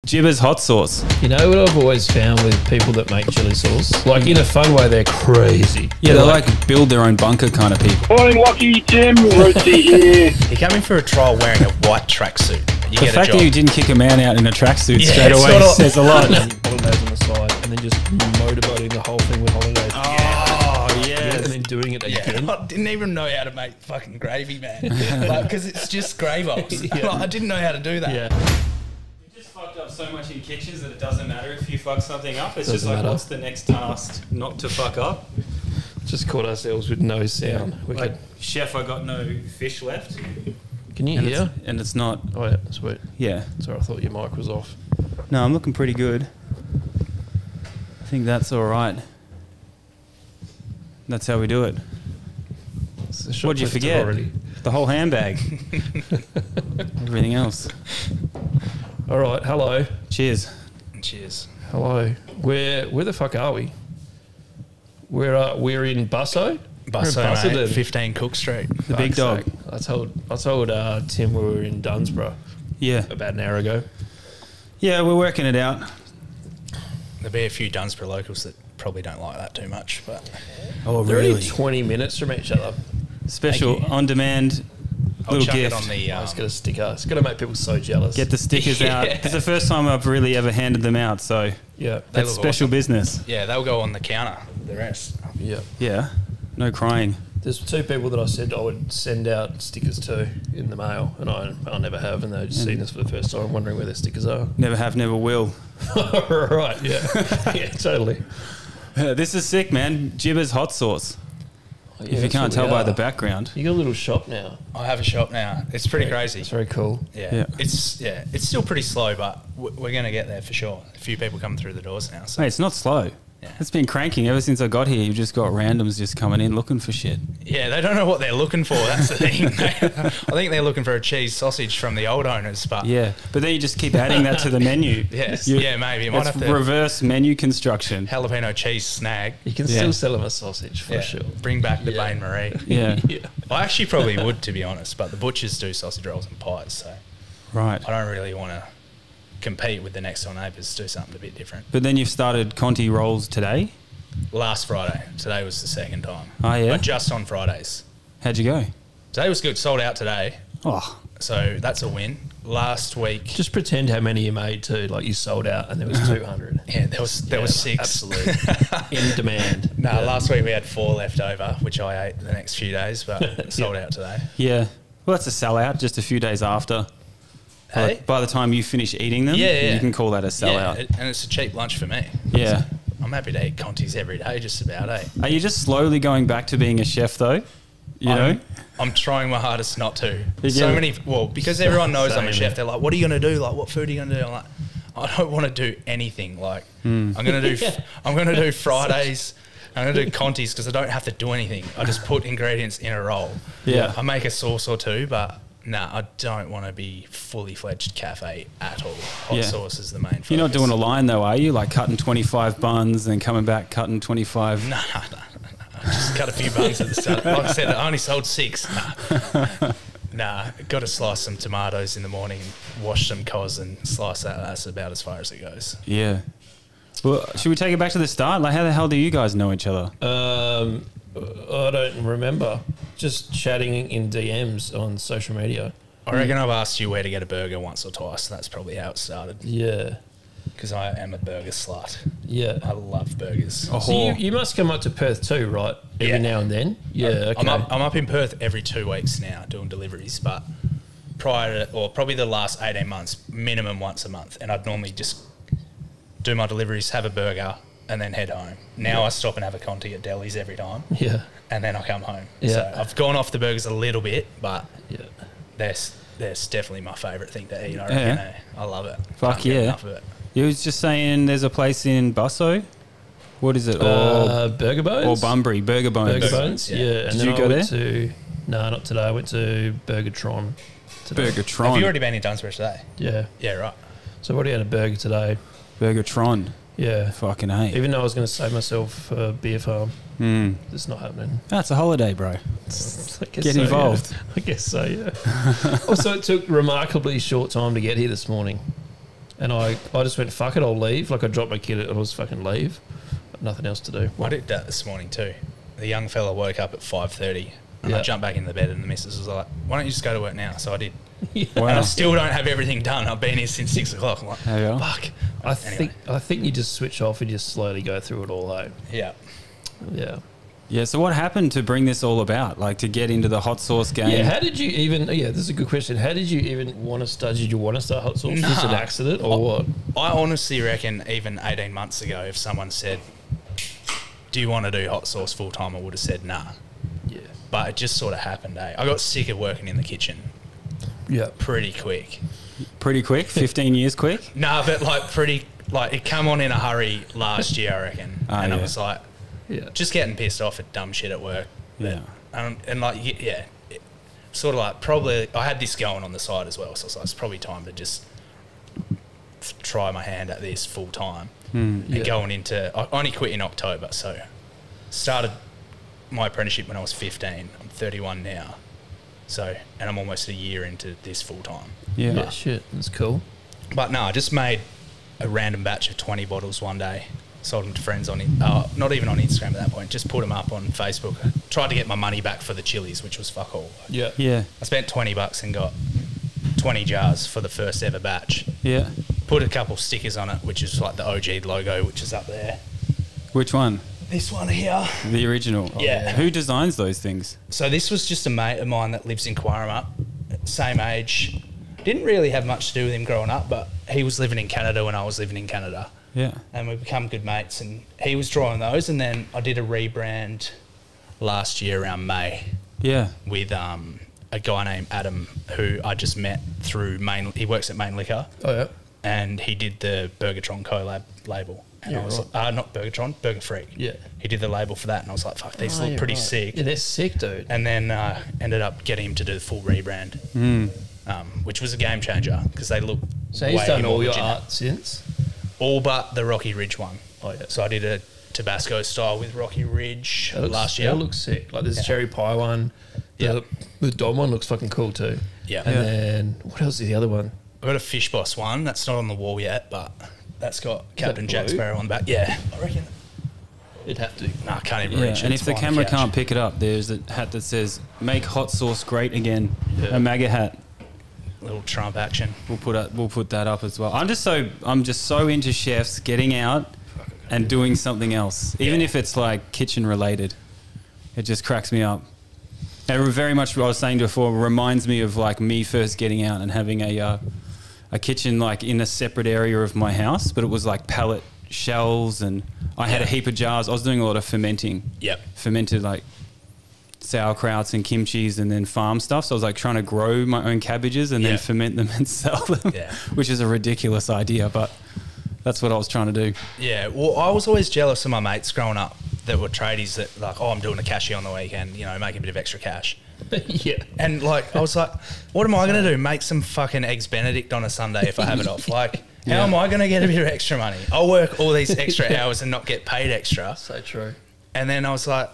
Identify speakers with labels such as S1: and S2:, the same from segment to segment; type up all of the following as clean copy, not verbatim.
S1: Jibba's hot sauce.
S2: You know what I've always found with people that make chili sauce? Like, in a fun way, they're crazy.
S1: Yeah, they like build their own bunker kind of people.
S3: Morning, Lachie, Jim, Rosie here.
S4: He came in for a trial wearing a white tracksuit.
S1: The fact that you didn't kick a man out in a tracksuit straight away says a lot.
S2: Holidays on the side, and then just motorboating the whole thing with holidays.
S1: Oh, yeah.
S2: And then doing it again.
S4: I didn't even know how to make fucking gravy, man. Because it's just gravos.
S2: Yeah.
S4: I didn't know how to do that.
S2: Yeah.
S1: We just fucked up so much in kitchens that it doesn't matter if you fuck something up. It's
S2: Doesn't
S1: just like,
S2: matter.
S1: what's the next task not to fuck up?
S2: Just caught ourselves with no sound.
S1: Like, chef, I got no fish left.
S2: Can you hear?
S1: And it's not.
S2: Oh, yeah, sweet.
S1: Yeah.
S2: Sorry, I thought your mic was off.
S1: No, I'm looking pretty good. I think that's all right. That's how we do it. What'd you forget?
S2: Already.
S1: The whole handbag. Everything else.
S2: All right, hello.
S1: Cheers.
S4: Cheers.
S2: Hello. Where the fuck are we? We're in Busso?
S4: Busso, mate, 15 Cook Street.
S1: The big dog.
S2: I told Tim we were in Dunsborough
S1: Yeah.
S2: about an hour ago.
S1: Yeah, we're working it out.
S4: There'll be a few Dunsborough locals that probably don't like that too much, but
S1: Oh,
S2: They're only 20 minutes from each other.
S1: Special
S4: Thank you.
S1: on-demand
S4: I'll
S1: little
S4: chuck
S1: gift.
S4: it on the.
S2: It's got a sticker. It's going to make people so jealous.
S1: Get the stickers out. It's the first time I've really ever handed them out, so
S2: Yeah.
S4: They
S1: that's
S4: look
S1: special
S4: awesome.
S1: business.
S4: Yeah, they'll go on the counter. The rest.
S2: Yeah.
S1: Yeah. No crying.
S2: There's two people that I said I would send out stickers to in the mail, and I never have, and they've just seen this for the first time, wondering where their stickers are.
S1: Never have, never will.
S2: Right, yeah. Yeah, totally.
S1: This is sick, man. Jibba's hot sauce.
S2: Oh, yeah,
S1: If you
S2: that's
S1: can't
S2: what
S1: tell
S2: we
S1: by
S2: are.
S1: the background.
S2: You got a little shop now.
S4: I have a shop now. It's pretty crazy.
S2: It's very cool.
S1: Yeah.
S4: It's still pretty slow, but we're going to get there for sure. A few people coming through the doors now. So
S1: Hey, it's not slow.
S4: Yeah.
S1: It's been cranking ever since I got here. You've just got randoms just coming in looking for shit.
S4: yeah, they don't know what they're looking for. That's the thing. I think they're looking for a cheese sausage from the old owners, but
S1: Yeah, but then you just keep adding that to the menu.
S4: Yes,
S1: You-
S4: yeah, maybe. You might
S1: It's
S4: have to
S1: reverse menu construction.
S4: jalapeno cheese snag.
S2: You can still sell them a sausage for
S4: Yeah,
S2: sure.
S4: bring back the
S2: Yeah.
S4: Bain Marie.
S1: Yeah,
S2: Yeah.
S4: I actually probably would, to be honest, but the butchers do sausage rolls and pies, so
S1: right.
S4: I don't really want to compete with the next door neighbours. Do something a bit different.
S1: But then you've started Conti rolls today.
S4: Last Friday. Today was the second time.
S1: Oh, yeah?
S4: But just on Fridays.
S1: How'd you go?
S4: Today was good. Sold out today.
S1: Oh,
S4: So that's a win. Last week,
S2: Just pretend how many you made too. Like you sold out and there was 200.
S4: yeah, there was 6.
S2: Absolute. In demand.
S4: No,
S2: Yeah.
S4: last week we had 4 left over, which I ate the next few days, but sold out today.
S1: yeah. Well, that's a sellout just a few days after.
S4: Hey?
S1: By the time you finish eating them,
S4: Yeah.
S1: you can call that a
S4: Yeah,
S1: sellout.
S4: and it's a cheap lunch for me.
S1: Yeah.
S4: I'm happy to eat Contis every day, just about, eh?
S1: Are you just slowly going back to being a chef, though? You know?
S4: I'm trying my hardest not to.
S1: Yeah.
S4: So many, well, because everyone knows I'm a
S2: Same,
S4: chef, they're like, what are you going to do? Like, what food are you going to do? I'm like, I don't want to do anything. Like, I'm going to do, I'm going to do Fridays. I'm going to do Contis because I don't have to do anything. I just put ingredients in a roll.
S1: Yeah.
S4: I make a sauce or two, but nah, I don't want to be fully fledged cafe at all. Hot
S1: Yeah.
S4: sauce is the main focus.
S1: You're not doing a line, though, are you? Like cutting 25 buns and coming back cutting 25.
S4: No. Just cut a few buns at the start. Like I said, I only sold 6. Nah, got to slice some tomatoes in the morning, wash some cos and slice that. That's about as far as it goes.
S1: Yeah. Well, should we take it back to the start? Like, how the hell do you guys know each other?
S2: I don't remember. Just chatting in DMs on social media.
S4: I reckon I've asked you where to get a burger once or twice. That's probably how it started.
S2: Yeah.
S4: Because I am a burger slut.
S2: Yeah.
S4: I love burgers.
S1: Oh,
S2: So you must come up to Perth too, right? Every
S4: Yeah.
S2: now and then? Yeah, okay.
S4: I'm up in Perth every 2 weeks now doing deliveries, but prior to, or probably the last 18 months, minimum once a month. And I'd normally just do my deliveries, have a burger, and then head home. Now I stop and have a Conti at delis every time,
S2: Yeah.
S4: and then I come home.
S2: Yeah.
S4: So I've gone off the burgers a little bit, but
S2: Yeah.
S4: that's definitely my favourite thing to eat. I reckon.
S1: Yeah.
S4: I love it.
S1: Fuck
S4: Can't get
S1: yeah.
S4: enough of it.
S1: You was just saying there's a place in Busso. What is it? Or
S2: Burger Bones?
S1: Bunbury, Burger Bones.
S2: Burger Bones,
S4: yeah.
S2: yeah. And
S1: Did
S2: then
S1: you
S2: I
S1: go
S2: went
S1: there?
S2: to... No, not today. I went to Burgertron today.
S1: Burgertron.
S4: Have you already been in Dunsborough today?
S2: Yeah.
S4: Yeah, right.
S2: So I already had a burger today.
S1: Burgertron.
S2: Yeah.
S1: Fucking A.
S2: Even though I was going to save myself a beer farm, it's not happening.
S1: That's a holiday, bro.
S2: I guess
S1: Get
S2: so,
S1: involved.
S2: Yeah. I guess so, yeah. Also, it took remarkably short time to get here this morning. And I just went, fuck it, I'll leave. Like, I dropped my kid and I was fucking leave. Nothing else to do.
S4: I did that this morning too. The young fella woke up at 5:30 and I jumped back in the bed and the missus was like, why don't you just go to work now? So I did.
S1: Wow.
S4: And I still don't have everything done. I've been here since 6 o'clock. I'm like, fuck.
S2: I think you just switch off and just slowly go through it all out.
S4: Yeah.
S2: Yeah.
S1: Yeah, so what happened to bring this all about? Like, to get into the hot sauce game?
S2: Yeah, how did you even... Yeah, this is a good question. How did you even want to start... Did you want to start hot sauce?
S4: Nah.
S2: Was it an accident or what?
S4: I honestly reckon even 18 months ago, if someone said, do you want to do hot sauce full time, I would have said nah.
S2: Yeah.
S4: But it just sort of happened, eh? I got sick of working in the kitchen.
S2: Yeah.
S4: Pretty quick.
S1: Pretty quick? 15 years quick?
S4: Nah, but like it come on in a hurry last year, I reckon. And I was like, just getting pissed off at dumb shit at work.
S1: Yeah.
S4: And like, it, sort of like probably, I had this going on the side as well. So I was like, it's probably time to just try my hand at this full time. And going into, I only quit in October. So started my apprenticeship when I was 15. I'm 31 now. So, and I'm almost a year into this full time.
S2: Yeah, shit. That's cool.
S4: But no, I just made a random batch of 20 bottles one day. Sold them to friends on, not even on Instagram at that point, just put them up on Facebook. I tried to get my money back for the chilies, which was fuck all.
S2: Yeah.
S1: Yeah.
S4: I spent $20 and got 20 jars for the first ever batch.
S1: Yeah.
S4: Put a couple stickers on it, which is like the OG logo, which is up there.
S1: Which one?
S4: This one here.
S1: The original?
S4: Yeah.
S1: Who designs those things?
S4: So this was just a mate of mine that lives in Chryinga, same age. Didn't really have much to do with him growing up, but he was living in Canada when I was living in Canada.
S1: Yeah.
S4: And we become good mates, and he was drawing those, and then I did a rebrand last year around May.
S1: Yeah.
S4: With a guy named Adam, who I just met through he works at Main Liquor.
S2: Oh, yeah.
S4: And he did the Burgertron collab label. And I was like, not Burgertron, Burger Freak.
S2: Yeah.
S4: He did the label for that, and I was like, fuck, these look pretty sick.
S2: Yeah, they're sick, dude.
S4: And then ended up getting him to do the full rebrand, which was a game changer because they look.
S2: So he's done all your
S4: legitimate.
S2: art since?
S4: All but the Rocky Ridge one.
S2: Oh, yeah.
S4: So I did a Tabasco style with Rocky Ridge last year.
S2: That looks sick. Like, there's a cherry pie one. The Dom one looks fucking cool too.
S4: Yeah.
S2: And then, what else is the other one?
S4: I've got a Fish Boss one. That's not on the wall yet, but that's got Captain Jack Sparrow on the back. Yeah. I reckon.
S2: It'd have to.
S4: No, I can't even
S1: Yeah.
S4: reach it.
S1: And
S4: It's
S1: if the
S4: behind
S1: camera
S4: couch.
S1: can't pick it up, there's a hat that says, "Make hot sauce great again."
S2: Yeah.
S1: A MAGA hat.
S4: Little Trump action.
S1: We'll put that up as well. I'm just so into chefs getting out and doing something else, even if it's like kitchen related. It just cracks me up. And it very much, what I was saying before, reminds me of like me first getting out and having a kitchen like in a separate area of my house, but it was like pallet shelves, and I had a heap of jars. I was doing a lot of fermenting.
S4: Yep.
S1: Fermented like sauerkrauts and kimchis and then farm stuff. So I was like trying to grow my own cabbages and then ferment them and sell them, which is a ridiculous idea, but that's what I was trying to do.
S4: Yeah. Well, I was always jealous of my mates growing up that were tradies that like, I'm doing a cashy on the weekend, make a bit of extra cash.
S2: Yeah.
S4: And like, I was like, what am I going to do? Make some fucking Eggs Benedict on a Sunday if I have it off? Like, how am I going to get a bit of extra money? I'll work all these extra hours and not get paid extra.
S2: So true.
S4: And then I was like,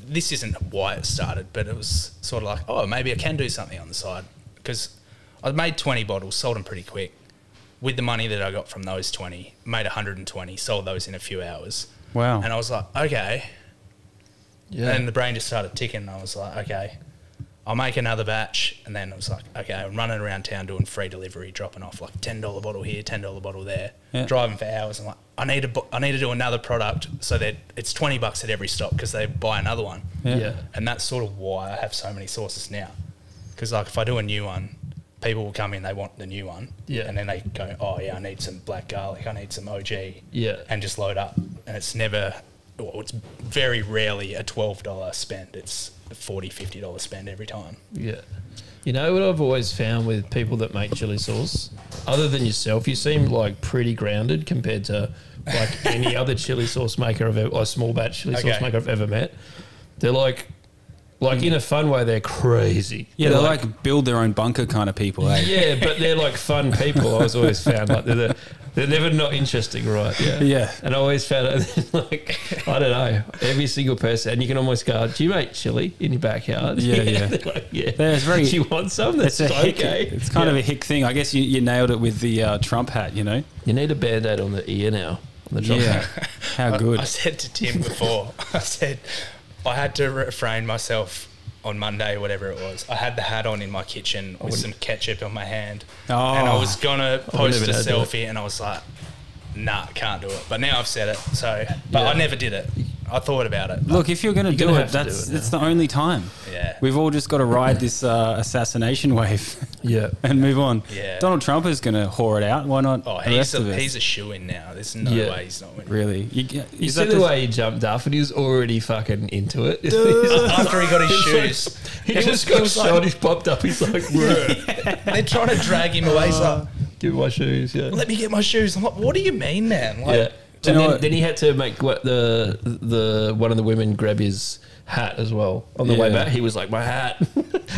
S4: this isn't why it started, but it was sort of like, oh, maybe I can do something on the side. Because I made 20 bottles, sold them pretty quick. With the money that I got from those 20, made 120, sold those in a few hours.
S1: Wow.
S4: And I was like, okay.
S2: Yeah.
S4: And the brain just started ticking, and I was like, okay, I'll make another batch. And then I was like, okay, I'm running around town doing free delivery, dropping off like $10 bottle here, $10 bottle there, driving for hours. I'm like, I need to do another product so that it's $20 at every stop because they buy another one.
S2: Yeah.
S4: And that's sort of why I have so many sauces now. Because like if I do a new one, people will come in, they want the new one. Yeah. And then they go, oh yeah, I need some black garlic, I need some OG. Yeah. And just load up. And it's it's very rarely a $12 spend. It's a $40, $50 spend every time.
S2: Yeah. You know what I've always found with people that make chili sauce? Other than yourself, you seem like pretty grounded compared to like any other chili sauce maker or small batch chili sauce maker I've ever met. They're like in a fun way, they're crazy.
S1: Yeah, they're like build their own bunker kind of people. Eh?
S2: Yeah, but they're like fun people. I was always found like they're They're never not interesting, right? Yeah.
S1: Yeah.
S2: And I always found it like, I don't know, every single person, and you can almost go, do you make chili in your backyard?
S1: Yeah, yeah.
S2: They're like, yeah.
S1: There's very,
S2: do you want some? That's
S1: it's a hick,
S2: okay.
S1: it's kind of a hick thing. I guess you nailed it with the Trump hat, you know?
S2: You need a Band-Aid on the ear now. On the Trump
S1: Yeah.
S2: hat.
S1: How good.
S4: I said to Tim before, I said I had to refrain myself on Monday, whatever it was. I had the hat on in my kitchen with some ketchup on my hand.
S1: Oh.
S4: And I was going to post a
S2: never had
S4: selfie and I was like, nah, can't do it. But now I've said it. So, but
S2: Yeah.
S4: I never did it. I thought about it.
S1: Look, if you're going to
S2: You're
S1: do
S2: gonna
S1: it,
S2: have to do
S1: that's
S2: it
S1: it's
S2: now.
S1: the only time.
S4: Yeah.
S1: We've all just got to ride this assassination wave
S2: Yeah.
S1: and move on.
S4: Yeah.
S1: Donald Trump is going to whore it out. Why not
S4: Oh,
S1: the rest of us?
S4: he's a shoo-in now. There's no
S2: Yeah.
S4: way he's not winning.
S1: Really?
S2: You
S1: Is
S2: see
S1: that
S2: the way he jumped up and he was already fucking into it.
S4: After he got his shoes,
S2: He just got shot, he's popped up, he's like,
S4: they're trying to drag him away. He's like,
S2: give me my shoes, yeah.
S4: let me get my shoes. I'm like, what do you mean, man? Like,
S2: Yeah.
S1: Do you
S2: And
S1: know
S2: then,
S1: what-
S2: then he had to make the one of the women grab his hat as well on the way
S1: Yeah.
S2: back. He was like, my hat.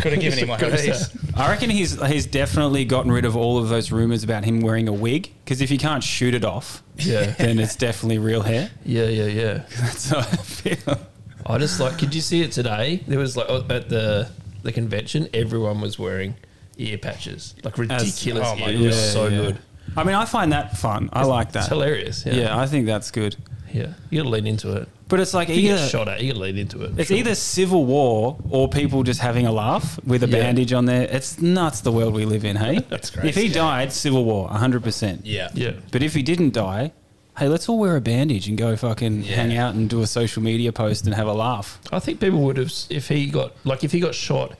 S4: Could have given him one of these.
S1: I reckon he's definitely gotten rid of all of those rumors about him wearing a wig. Because if you can't shoot it off,
S2: Yeah.
S1: then it's definitely real hair.
S2: Yeah.
S1: That's how I feel.
S2: I just like, could you see it today? There was like at the convention, everyone was wearing ear patches, like ridiculous
S4: oh my
S2: ear. It was
S1: God.
S2: so
S1: Yeah.
S2: good.
S1: I mean, I find that fun. I like
S2: It's
S1: that.
S2: hilarious. Yeah.
S1: Yeah, I think that's good.
S2: Yeah. You gotta lean into it.
S1: But it's like
S2: If you
S1: either
S2: get shot at, you gotta lean into it.
S1: it's
S2: Sure.
S1: either civil war or people just having a laugh with a
S2: Yeah.
S1: bandage on there. It's nuts the world we live in, hey?
S4: That's
S1: If he
S4: crazy.
S1: died, civil war, 100%.
S4: Yeah.
S2: Yeah.
S1: But if he didn't die, hey, let's all wear a bandage and go fucking
S4: Yeah.
S1: hang out and do a social media post and have a laugh.
S2: I think people would have, if he got shot,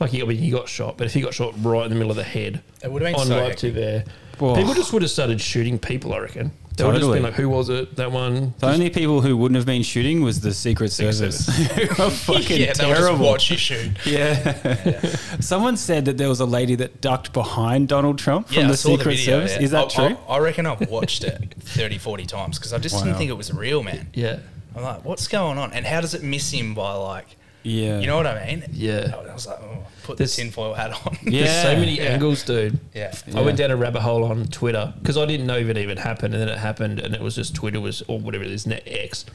S2: he got shot, but if he got shot right in the middle of the head
S4: It would have been
S2: on
S4: so
S2: live
S4: hectic.
S2: TV,
S1: Whoa.
S2: people just would have started shooting people, I reckon. They would have just
S1: Totally.
S2: been like, who was it? That one?
S1: The only people who wouldn't have been shooting was the Secret Service. Who are fucking
S4: Yeah, they would just
S1: terrible.
S4: watch you shoot.
S1: Yeah. Someone said that there was a lady that ducked behind Donald Trump from
S4: Yeah, I
S1: the
S4: saw
S1: Secret
S4: the video.
S1: Service.
S4: Yeah.
S1: Is that true?
S4: I reckon I've watched it 30, 40 times because I just
S1: Wow.
S4: didn't think it was real, man.
S2: Yeah.
S4: I'm like, what's going on? And how does it miss him by like,
S1: Yeah.
S4: you know what I mean?
S2: Yeah.
S4: I was like, oh, put
S2: There's-
S4: the tinfoil hat on.
S1: Yeah.
S2: There's so many
S4: Yeah.
S2: angles, dude.
S4: Yeah.
S2: I went down a rabbit hole on Twitter because I didn't know if it even happened, and then it happened, and it was just Twitter was or whatever it is, net X.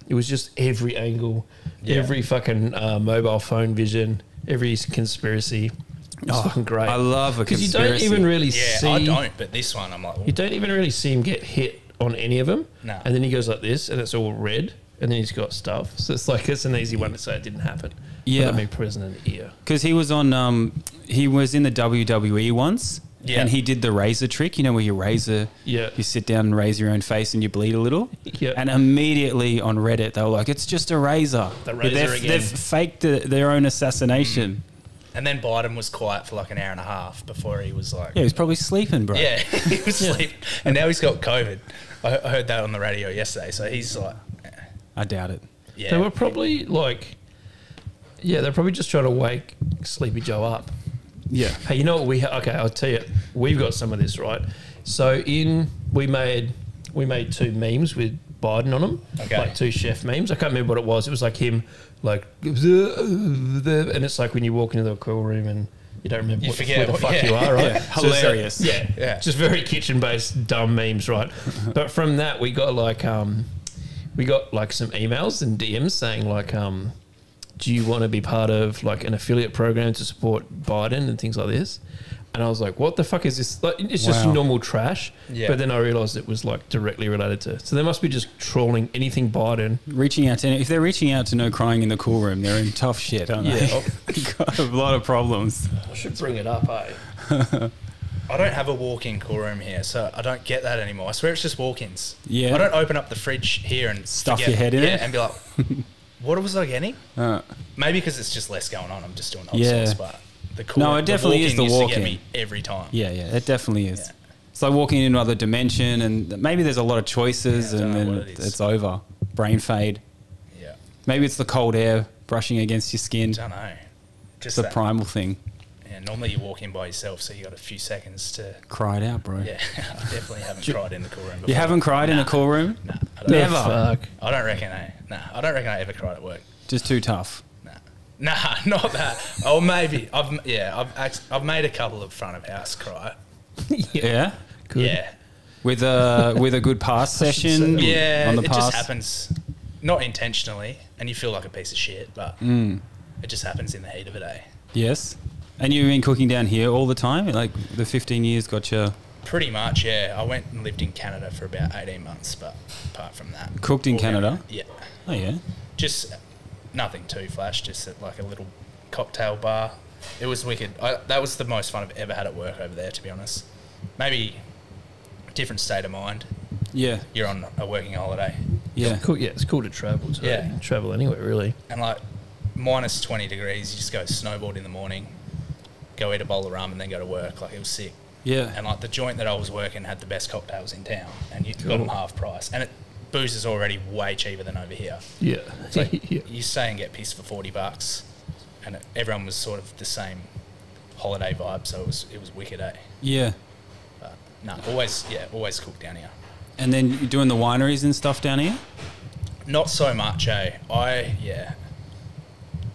S2: It was just every angle,
S4: Yeah.
S2: every fucking mobile phone vision, every conspiracy. It's fucking great.
S1: I love a
S2: because you
S1: conspiracy.
S2: don't even really
S4: Yeah,
S2: see.
S4: I don't, but this one, I'm like,
S2: You don't even really see him get hit on any of them.
S4: No.
S2: And then he goes like this, and it's all red, and then he's got stuff. So it's like it's an easy one to say it didn't happen.
S1: Yeah.
S2: Let me prison in the ear.
S1: Because he was on, he was in the WWE once,
S4: Yeah.
S1: and he did the razor trick. You know where you razor,
S2: Yeah.
S1: you sit down and raise your own face and you bleed a little.
S2: Yeah.
S1: And immediately on Reddit they were like, "It's just a razor."
S2: The
S1: But
S2: razor again.
S1: they've faked their own assassination.
S4: and then Biden was quiet for like an hour and a half before he was like,
S1: Yeah, he was probably sleeping, bro.
S4: yeah, he was sleeping. And now he's got COVID. I heard that on the radio yesterday. So he's like,
S1: I doubt it.
S4: yeah.
S2: They were probably like, yeah, they're probably just trying to wake Sleepy Joe up.
S1: Yeah.
S2: Hey, you know what okay, I'll tell you, we've got some of this, right? So we made 2 memes with Biden on them,
S4: Okay.
S2: like 2 chef memes. I can't remember what it was. It was like him, like, and it's like when you walk into the cool room and you don't remember
S4: You
S2: where
S4: forget
S2: the
S4: what-
S2: fuck
S4: yeah.
S2: you are, right?
S1: Yeah,
S2: So it's like-
S1: hilarious.
S2: yeah, just very kitchen-based dumb memes, right? But from that, we got like some emails and DMs saying like, do you want to be part of like an affiliate program to support Biden and things like this? And I was like, what the fuck is this? Like, it's just
S1: Wow.
S2: normal trash.
S4: Yeah.
S2: But then I realized it was like directly related to. So they must be just trolling anything Biden.
S1: Reaching out to, if they're reaching out to No Crying in the Cool Room, they're in tough shit, aren't they?
S2: Yeah.
S1: They've got a lot of problems.
S2: I should bring it up, eh?
S4: I don't have a walk-in cool room here, so I don't get that anymore. I swear it's just walk-ins.
S1: Yeah.
S4: I don't open up the fridge here and
S1: Stuff
S4: forget-
S1: your head in
S4: yeah,
S1: it?
S4: and be like, what was I getting?
S1: Uh,
S4: Maybe because it's just less going on. I'm just doing hot
S1: Yeah.
S4: sauce, but the cool
S1: No, it definitely is the
S4: used to
S1: walk-in.
S4: get me every time.
S1: yeah, it definitely is.
S4: Yeah.
S1: It's like walking into another dimension, and maybe there's a lot of choices,
S4: Yeah, I don't
S1: and
S4: know
S1: then
S4: what it is.
S1: it's over. Brain fade.
S4: Yeah.
S1: Maybe it's the cold air brushing against your skin.
S4: Don't know.
S1: It's
S4: Just
S1: the
S4: that.
S1: primal thing.
S4: Yeah, normally you walk in by yourself, so you got a few seconds to.
S1: Cry it out, bro.
S4: Yeah, I definitely haven't cried in the cool room before.
S1: You haven't cried in
S4: Nah.
S1: a cool room?
S4: Nah, I don't,
S1: Never.
S2: Fuck.
S4: I don't reckon. I don't reckon I ever cried at work.
S1: Just too tough.
S4: Nah, not that. Oh, maybe. I've made a couple of front of house cry.
S1: Yeah.
S2: Good.
S4: Yeah,
S1: with a good pass session.
S4: Yeah,
S1: on the
S4: it
S1: pass.
S4: just happens, not intentionally, and you feel like a piece of shit, but it just happens in the heat of a day.
S1: Yes, and you've been cooking down here all the time. Like the 15 years got you.
S4: Pretty much, yeah. I went and lived in Canada for about 18 months, but apart from that,
S1: Cooked in Canada?
S4: Yeah,
S1: Oh yeah.
S4: just nothing too flash. Just at like a little cocktail bar. It was wicked. That was the most fun I've ever had at work over there, to be honest. Maybe different state of mind.
S1: Yeah.
S4: You're on a working holiday,
S1: Yeah.
S2: Cool. Yeah, it's cool to travel. To
S4: Yeah.
S2: travel anywhere really.
S4: and like minus 20 degrees, you just go snowboard in the morning, go eat a bowl of rum, and then go to work. Like, it was sick.
S1: Yeah.
S4: And like the joint that I was working had the best cocktails in town, and you got them half price. And booze is already way cheaper than over here.
S2: Yeah.
S4: So
S2: Yeah.
S4: you stay and get pissed for $40, and everyone was sort of the same holiday vibe, so it was wicked, eh?
S1: Yeah.
S4: But no, always cook down here.
S1: And then you're doing the wineries and stuff down here.
S4: Not so much, eh?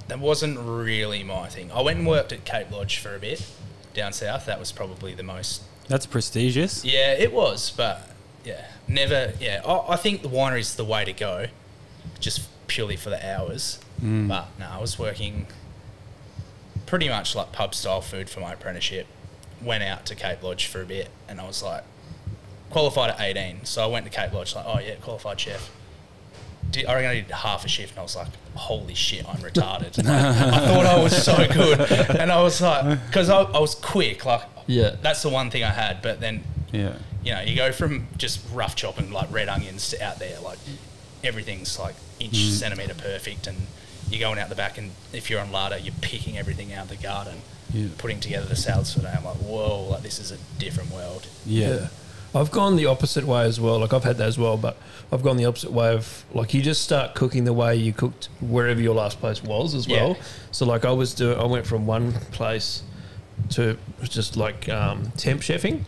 S4: That wasn't really my thing. I went and worked at Cape Lodge for a bit down south. That was probably the most.
S1: That's prestigious.
S4: Yeah, it was, but yeah, never. Yeah, I think the winery's the way to go, just purely for the hours. But no, I was working pretty much like pub style food for my apprenticeship. Went out to Cape Lodge for a bit, and I was like qualified at 18. So I went to Cape Lodge like, oh yeah, qualified chef. I reckon I did half a shift, and I was like, holy shit, I'm retarded. Like, I thought I was so good. And I was like, because I was quick. Like,
S2: Yeah.
S4: that's the one thing I had. But then,
S1: Yeah.
S4: you know, you go from just rough chopping like red onions to out there, like everything's like inch, centimetre perfect. And you're going out the back, and if you're on larder, you're picking everything out of the garden, putting together the salads for the day. I'm like, whoa, like this is a different world.
S1: Yeah.
S2: I've gone the opposite way as well. Like, I've had that as well, but I've gone the opposite way of, like, you just start cooking the way you cooked wherever your last place was as well.
S4: Yeah.
S2: So, like, I went from one place to just, like, temp chefing,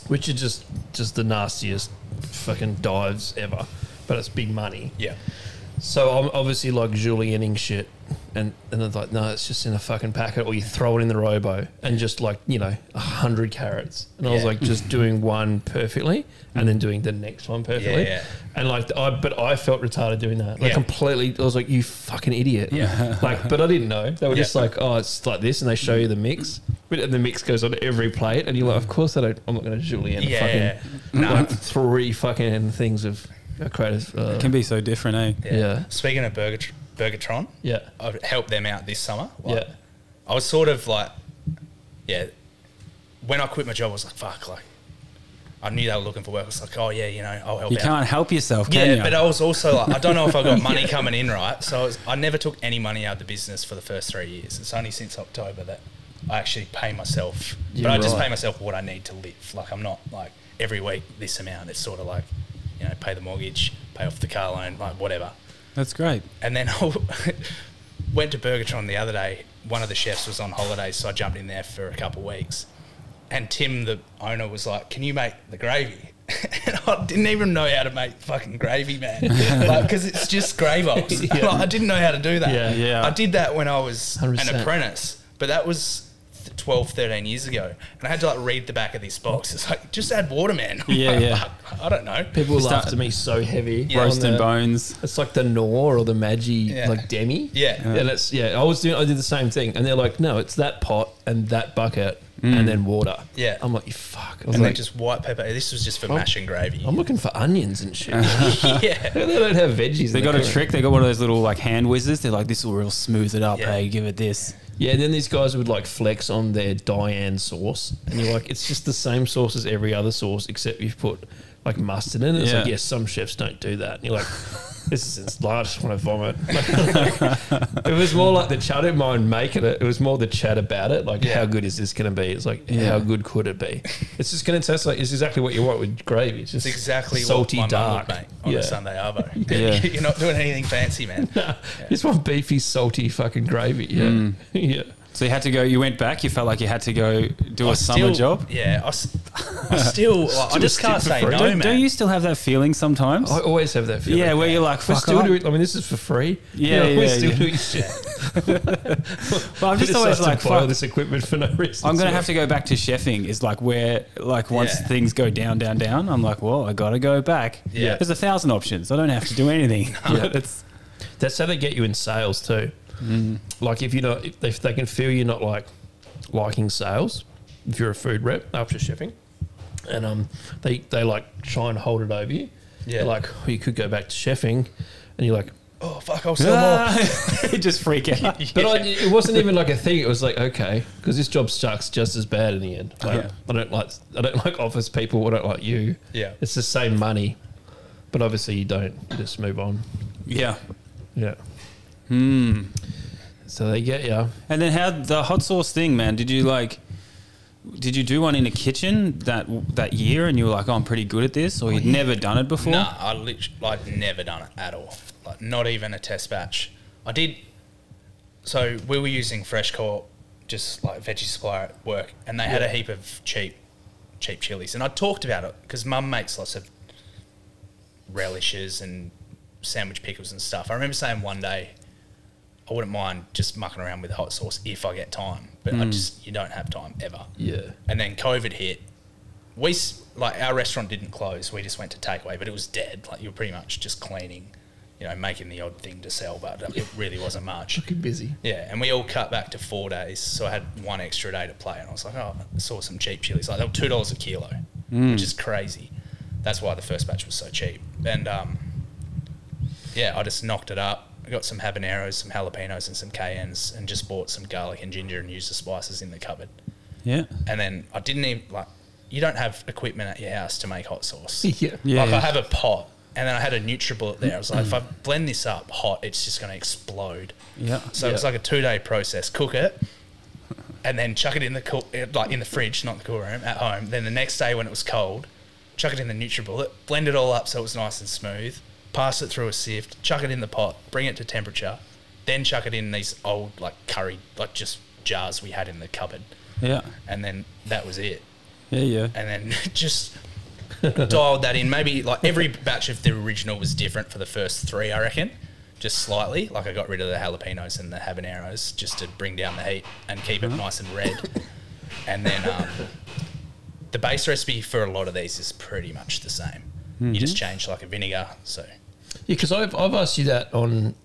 S2: which is just the nastiest fucking dives ever. But it's big money.
S4: Yeah.
S2: So I'm obviously like julienning shit, and it's like, no, it's just in a fucking packet, or you throw it in the robo, and just like, 100 carrots, and I was
S4: Yeah.
S2: like just doing one perfectly, and then doing the next one perfectly,
S4: Yeah.
S2: and like I felt retarded doing that, like
S4: Yeah.
S2: completely. I was like, you fucking idiot,
S1: Yeah.
S2: like, but I didn't know. They were
S4: Yeah.
S2: just like, oh, it's like this, and they show you the mix, and the mix goes on every plate, and you're like, of course I'm not going to julienne
S4: Yeah.
S2: fucking
S4: No.
S2: like 3 fucking things of creative.
S1: It can be so different, eh?
S2: Yeah.
S4: Speaking of Burgertron,
S2: Yeah.
S4: I've helped them out this summer.
S2: Yeah.
S4: I was sort of like, when I quit my job, I was like, fuck, like, I knew they were looking for work. I was like, oh yeah, I'll help
S1: You
S4: out.
S1: can't help yourself, can
S4: Yeah,
S1: you?
S4: but I was also like, I don't know if I got money coming in, right? So I never took any money out of the business for the first 3 years. It's only since October that I actually pay myself.
S2: Yeah,
S4: but I just
S2: right.
S4: pay myself what I need to live. Like, I'm not like every week this amount. It's sort of like, pay the mortgage, pay off the car loan, like whatever.
S1: That's great.
S4: And then I went to Burgertron the other day. One of the chefs was on holidays, so I jumped in there for a couple of weeks. And Tim, the owner, was like, can you make the gravy? And I didn't even know how to make fucking gravy, man. Because it's just gravos.
S2: Yeah.
S4: Like, I didn't know how to do that.
S2: Yeah.
S1: Yeah.
S4: I did that when I was
S2: 100%.
S4: an apprentice, but that was 12, 13 years ago. And I had to like read the back of this box. It's like, just add water, man.
S1: Yeah,
S4: Like,
S1: yeah.
S4: I don't know.
S2: People
S1: Start-
S2: laugh at me so heavy.
S4: Yeah.
S1: Roast
S2: on
S1: and
S2: the-
S1: bones.
S2: It's like the Knorr or the Maggi,
S4: Yeah.
S2: like demi.
S4: Yeah.
S2: And it's, I did the same thing. And they're like, no, it's that pot and that bucket and then water.
S4: Yeah.
S2: I'm like, you fuck. I was
S4: And
S2: like,
S4: then just white pepper. This was just for mashing gravy.
S2: I'm looking for onions and shit.
S4: Yeah.
S2: They don't have veggies.
S1: They
S2: in
S1: got
S2: the
S1: a
S2: curry.
S1: trick. They got one of those little like hand whizzes. They're like, this will real smooth it up.
S4: Yeah.
S1: Hey, give it this.
S2: Yeah, and then these guys would like flex on their Diane sauce. And you're like, it's just the same sauce as every other sauce, except you've put like mustard in it. It's
S1: Yeah.
S2: like, yes, some chefs don't do that. And you're like, this is, I just want to vomit. It was more like the chat. I didn't mind making it. It was more the chat about it. Like, how good is this going to be? It's like, how good could it be? It's just going to taste like, it's exactly what you want with gravy. It's just
S4: It's exactly
S2: salty,
S4: what my mum
S2: dark.
S4: would make on a Sunday arvo.
S1: Yeah.
S4: You're not doing anything fancy, man.
S2: You just want beefy, salty fucking gravy. Yeah. Yeah.
S1: So you had to go. You went back. You felt like you had to go do a summer job.
S4: Yeah, I still. Like, I just can't say no, man.
S1: Don't you still have that feeling sometimes?
S2: I always have that feeling.
S1: Yeah, where you're like,
S2: we're
S1: fuck
S2: still
S1: off.
S2: doing. I mean, this is for free.
S1: Yeah,
S2: we're still doing shit.
S1: But I'm just always like,
S2: buy all
S1: fuck.
S2: this equipment for no reason.
S1: I'm gonna have to go back to chefing. Is like where, like once things go down, I'm like, well, I gotta go back.
S4: Yeah.
S1: There's 1,000 options. I don't have to do anything.
S2: Yeah. That's how they get you in sales too. Like if they can feel you're not like liking sales, if you're a food rep after chefing, and they like try and hold it over you. Yeah, they're like, oh, you could go back to chefing, and you're like, oh fuck, I'll sell more.
S1: You just freak out.
S2: But it wasn't even like a thing. It was like, okay, because this job sucks just as bad in the end. Like, I don't like office people. I don't like you.
S4: Yeah,
S2: it's the same money, but obviously you don't. You just move on.
S1: Yeah.
S2: So they get you.
S1: And then how the hot sauce thing, man? Did you do one in the kitchen that year, and you were like, oh, I'm pretty good at this, or you'd never done it before?
S4: Nah, I literally like never done it at all. Like not even a test batch. I did. So we were using Fresh Corp, just like veggie supplier at work, and they had a heap of cheap chilies, and I talked about it because Mum makes lots of relishes and sandwich pickles and stuff. I remember saying one day, I wouldn't mind just mucking around with hot sauce if I get time, but you don't have time ever.
S2: Yeah.
S4: And then COVID hit. Our restaurant didn't close. We just went to takeaway, but it was dead. Like you were pretty much just cleaning, making the odd thing to sell, but it really wasn't much.
S2: Looking busy.
S4: Yeah, and we all cut back to 4 days, so I had one extra day to play, and I was like, oh, I saw some cheap chilies. Like they were $2 a kilo, which is crazy. That's why the first batch was so cheap. And I just knocked it up. I got some habaneros, some jalapenos, and some cayennes, and just bought some garlic and ginger and used the spices in the cupboard.
S1: Yeah.
S4: And then I didn't even you don't have equipment at your house to make hot sauce.
S2: Yeah.
S4: I have a pot, and then I had a NutriBullet there. I was like, if I blend this up hot, it's just going to explode.
S1: Yeah.
S4: So it was like a 2-day process. Cook it, and then chuck it in the in the fridge, not the cool room, at home. Then the next day when it was cold, chuck it in the NutriBullet, blend it all up so it was nice and smooth. Pass it through a sieve, chuck it in the pot, bring it to temperature, then chuck it in these old curry just jars we had in the cupboard.
S1: Yeah.
S4: And then that was it.
S1: Yeah.
S4: And then just dialed that in. Maybe every batch of the original was different for the first 3, I reckon. Just slightly. I got rid of the jalapenos and the habaneros just to bring down the heat and keep it nice and red. And then the base recipe for a lot of these is pretty much the same. You just change a vinegar. So
S2: yeah, because I've asked you that on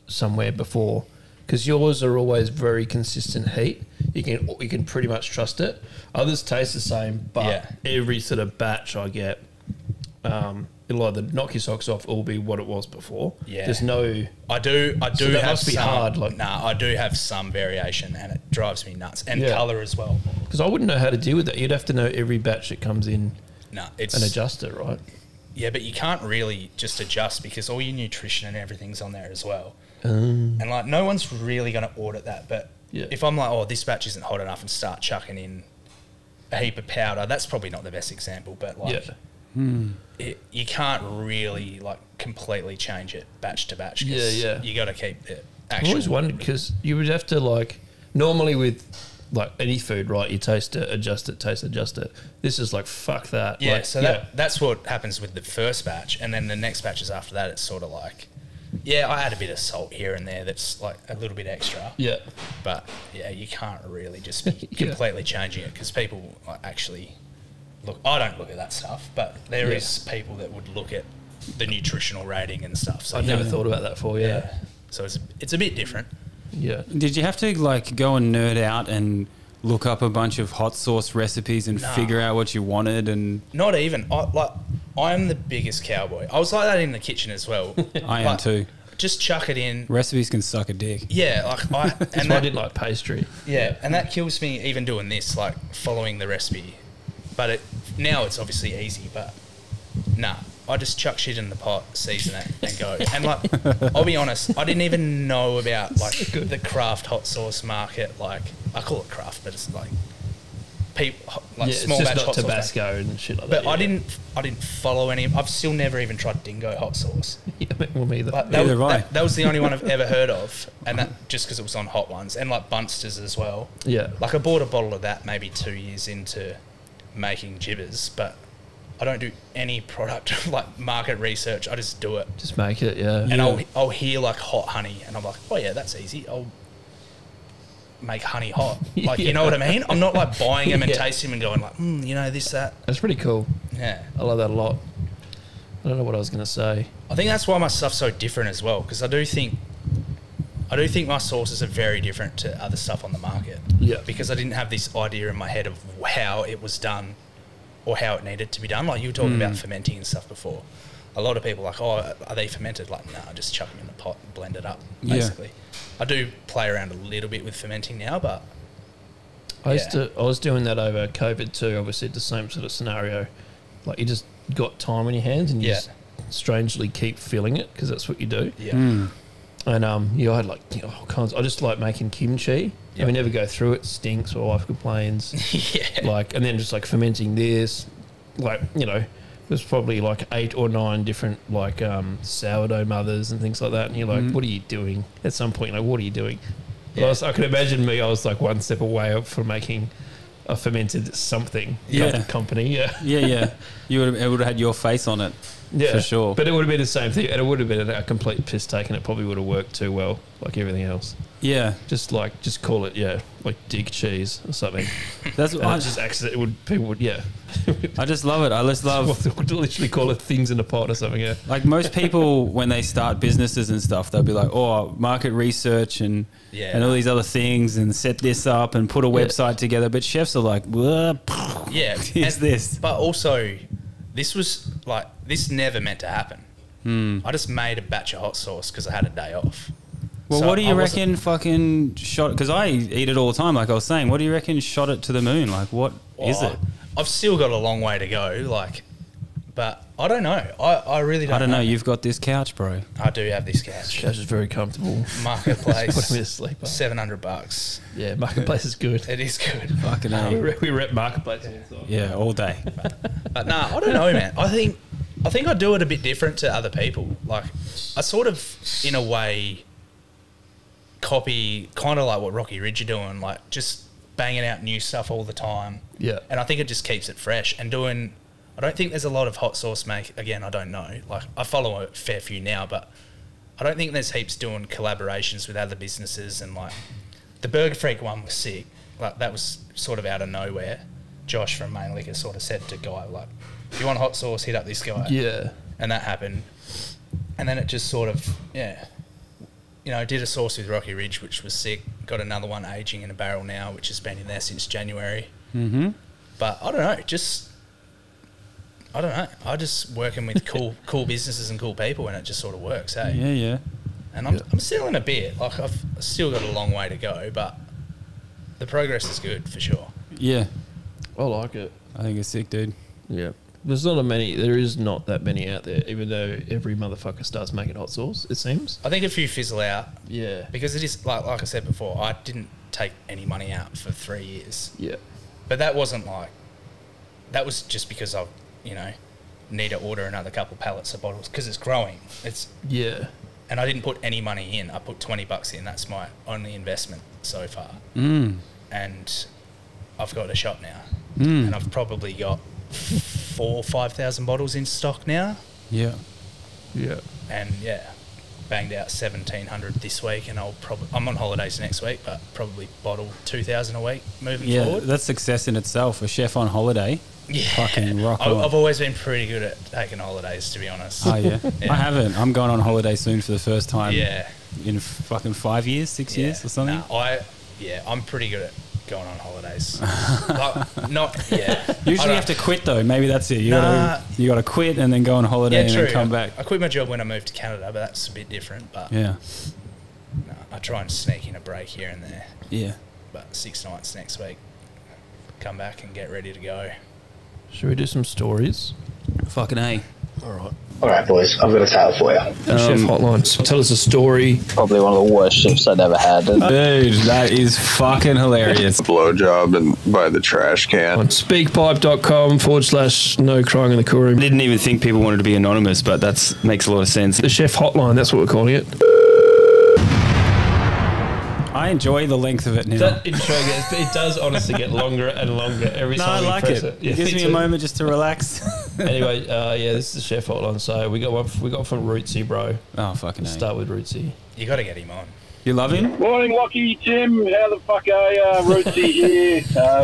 S2: somewhere before, because yours are always very consistent heat. You can pretty much trust it. Others taste the same, but every sort of batch I get, it'll either knock your socks off or be what it was before. Yeah, there's no.
S4: I do. So
S2: that
S4: have
S2: must be
S4: some,
S2: hard.
S4: I do have some variation, and it drives me nuts. And colour as well.
S2: Because I wouldn't know how to deal with that. You'd have to know every batch that comes in.
S4: No,
S2: and adjust it, right?
S4: Yeah, but you can't really just adjust because all your nutrition and everything's on there as well. And no one's really going to audit that. But if I'm like, oh, this batch isn't hot enough, and start chucking in a heap of powder, that's probably not the best example. But you can't really completely change it batch to batch. You got to keep the actual. I always wondered
S2: because you would have to normally with any food, right? You taste it, adjust it, adjust it. This is fuck that.
S4: Yeah, that's what happens with the first batch, and then the next batches after that, it's sort of I add a bit of salt here and there that's a little bit extra. Yeah. But, you can't really just be completely changing it because people actually look... I don't look at that stuff, but there is people that would look at the nutritional rating and stuff. So
S2: I've never thought about that before,
S4: So it's a bit different.
S2: Yeah.
S1: Did you have to go and nerd out and look up a bunch of hot sauce recipes and figure out what you wanted? And
S4: not even. I am the biggest cowboy. I was like that in the kitchen as well.
S1: I am too.
S4: Just chuck it in.
S1: Recipes can suck a dick.
S4: Yeah,
S2: that's why I didn't like pastry.
S4: Yeah, and that kills me even doing this, following the recipe. But now it's obviously easy, but nah. I just chuck shit in the pot, season it, and go. And I'll be honest, I didn't even know about the craft hot sauce market. I call it craft, but it's people like
S2: Yeah,
S4: small
S2: it's
S4: batch
S2: just
S4: hot
S2: not
S4: sauce.
S2: Tabasco and shit like
S4: But
S2: that.
S4: I didn't follow any. I've still never even tried Dingo hot sauce.
S2: Yeah, well, me either.
S4: Like,
S1: Neither have I.
S4: that was the only one I've ever heard of, and that just because it was on Hot Ones and like Bunsters as well.
S2: Yeah.
S4: Like I bought a bottle of that maybe 2 years into making Jibbas, but I don't do any product like market research. I just do it,
S2: Just make it, yeah.
S4: and I'll hear like hot honey, and I'm like, oh yeah, that's easy. I'll make honey hot. Like you know what I mean? I'm not like buying them and
S2: Yeah.
S4: tasting them and going like, you know this that.
S2: That's pretty cool.
S4: Yeah.
S2: I love that a lot. I don't know what I was going to say.
S4: I think that's why my stuff's so different as well, because I do think my sauces are very different to other stuff on the market.
S2: Yeah.
S4: Because I didn't have this idea in my head of how it was done or how it needed to be done. Like you were talking about fermenting and stuff before. A lot of people are like, oh, are they fermented? Like, no, just chuck them in the pot and blend it up, basically. I do play around a little bit with fermenting now, but
S2: I was doing that over COVID too. Obviously, the same sort of scenario. Like you just got time on your hands and you just strangely keep filling it because that's what you do.
S4: yeah.
S2: And I had like all kinds. I just like making kimchi.
S4: Yep.
S2: We never go through it. Stinks. My wife complains.
S4: Yeah.
S2: Like, and then just like fermenting this, like there's probably like 8 or 9 different like sourdough mothers and things like that. And you're like, what are you doing? At some point, what are you doing?
S4: Yeah.
S2: I could imagine me. I was like one step away from making a fermented something company. Yeah.
S1: Yeah. It would have had your face on it.
S2: Yeah,
S1: for sure.
S2: But it would have been the same thing, and it would have been a complete piss take, and it probably would have worked too well, like everything else.
S1: Yeah.
S2: Just call it, like dig cheese or something.
S1: That's what
S2: I just accident. People would,
S1: I just love it. I just love
S2: literally call it things in a pot or something. Yeah.
S1: like most people when they start businesses and stuff, they'll be like, oh, market research and all these other things and set this up and put a website together. But chefs are like, here's this.
S4: But also, this never meant to happen. I just made a batch of hot sauce because I had a day off.
S1: Well,
S4: So
S1: what do you
S4: I wasn't-
S1: reckon fucking shot? Because I eat it all the time, like I was saying. What do you reckon shot it to the moon? Like, what is it?
S4: I've still got a long way to go, but I don't know. I really don't know.
S1: I don't know. You've got this couch, bro.
S4: I do have this couch.
S2: Couch is very comfortable.
S4: Marketplace,
S2: Put me to sleep.
S4: $700.
S2: Yeah, Marketplace is good.
S4: It is good.
S1: Fucking hell.
S2: We rep Marketplace all the time.
S1: Yeah, all day.
S4: But nah, I don't know, man. I think I do it a bit different to other people. Like, I sort of, in a way, copy kind of like what Rocky Ridge are doing, like just banging out new stuff all the time.
S2: Yeah.
S4: And I think it just keeps it fresh and doing. I don't think there's a lot of hot sauce again, I don't know. Like, I follow a fair few now, but I don't think there's heaps doing collaborations with other businesses. And like the Burger Freak one was sick. Like, that was sort of out of nowhere. Josh from Main Liquor sort of said to Guy, like, if you want hot sauce, hit up this guy.
S2: Yeah.
S4: And that happened. And then it just sort of, did a sauce with Rocky Ridge, which was sick. Got another one aging in a barrel now, which has been in there since January.
S1: Mm-hmm.
S4: But I don't know, I just working with cool businesses and cool people, and it just sort of works, hey?
S1: Yeah.
S4: And I'm still in a bit. Like, I've still got a long way to go, but the progress is good for sure.
S1: Yeah.
S2: I like it.
S1: I think it's sick, dude.
S2: Yeah. There is not that many out there, even though every motherfucker starts making hot sauce, it seems.
S4: I think a few fizzle out.
S2: Yeah.
S4: Because it is, like I said before, I didn't take any money out for 3 years.
S2: Yeah.
S4: But that wasn't that was just because I, need to order another couple pallets of bottles because it's growing.
S2: Yeah.
S4: And I didn't put any money in. I put $20 in. That's my only investment so far.
S1: Mm.
S4: And I've got a shop now.
S1: Mm.
S4: And I've probably got 4,000 or 5,000 bottles in stock now.
S1: Yeah.
S2: Yeah.
S4: And banged out 1,700 this week. And I'm on holidays next week, but probably bottle 2,000 a week moving forward.
S1: That's success in itself. A chef on holiday.
S4: Yeah.
S1: Fucking rock on.
S4: I've always been pretty good at taking holidays, to be honest.
S1: Oh, yeah.
S4: Yeah.
S1: I haven't. I'm going on holiday soon for the first time.
S4: Yeah.
S1: In fucking 5 years, 6 years or something.
S4: Nah, I'm pretty good at going on holidays.
S1: Usually you have to quit though. Maybe that's it. You got to quit and then go on holiday and then come back.
S4: I quit my job when I moved to Canada, but that's a bit different. But
S1: yeah.
S4: No, I try and sneak in a break here and there.
S1: Yeah.
S4: But 6 nights next week. Come back and get ready to go.
S2: Should we do some stories?
S1: Fucking A.
S2: All right.
S5: All right, boys, I've got a tale for you.
S2: Chef Hotline. So tell us a story.
S6: Probably one of the worst shifts I'd ever had.
S1: Dude, that is fucking hilarious.
S7: Blowjob and by the trash can.
S2: On speakpipe.com/no crying in the coolroom.
S1: I didn't even think people wanted to be anonymous, but that makes a lot of sense.
S2: The Chef Hotline, that's what we're calling it.
S1: I enjoy the length of it now.
S2: That intro it does honestly get longer and longer every
S1: No,
S2: time
S1: I like
S2: press
S1: it.
S2: Yeah,
S1: It gives me a
S2: too.
S1: moment just to relax.
S2: Anyway, yeah, this is the Chef Hotline. So we got from Rootsy, bro.
S1: Oh, fucking
S2: Let's
S1: hell.
S2: start with Rootsy.
S4: You got to get him on.
S1: You love him?
S3: Morning, Lachie, Jim. How the fuck are you? Rootsy here.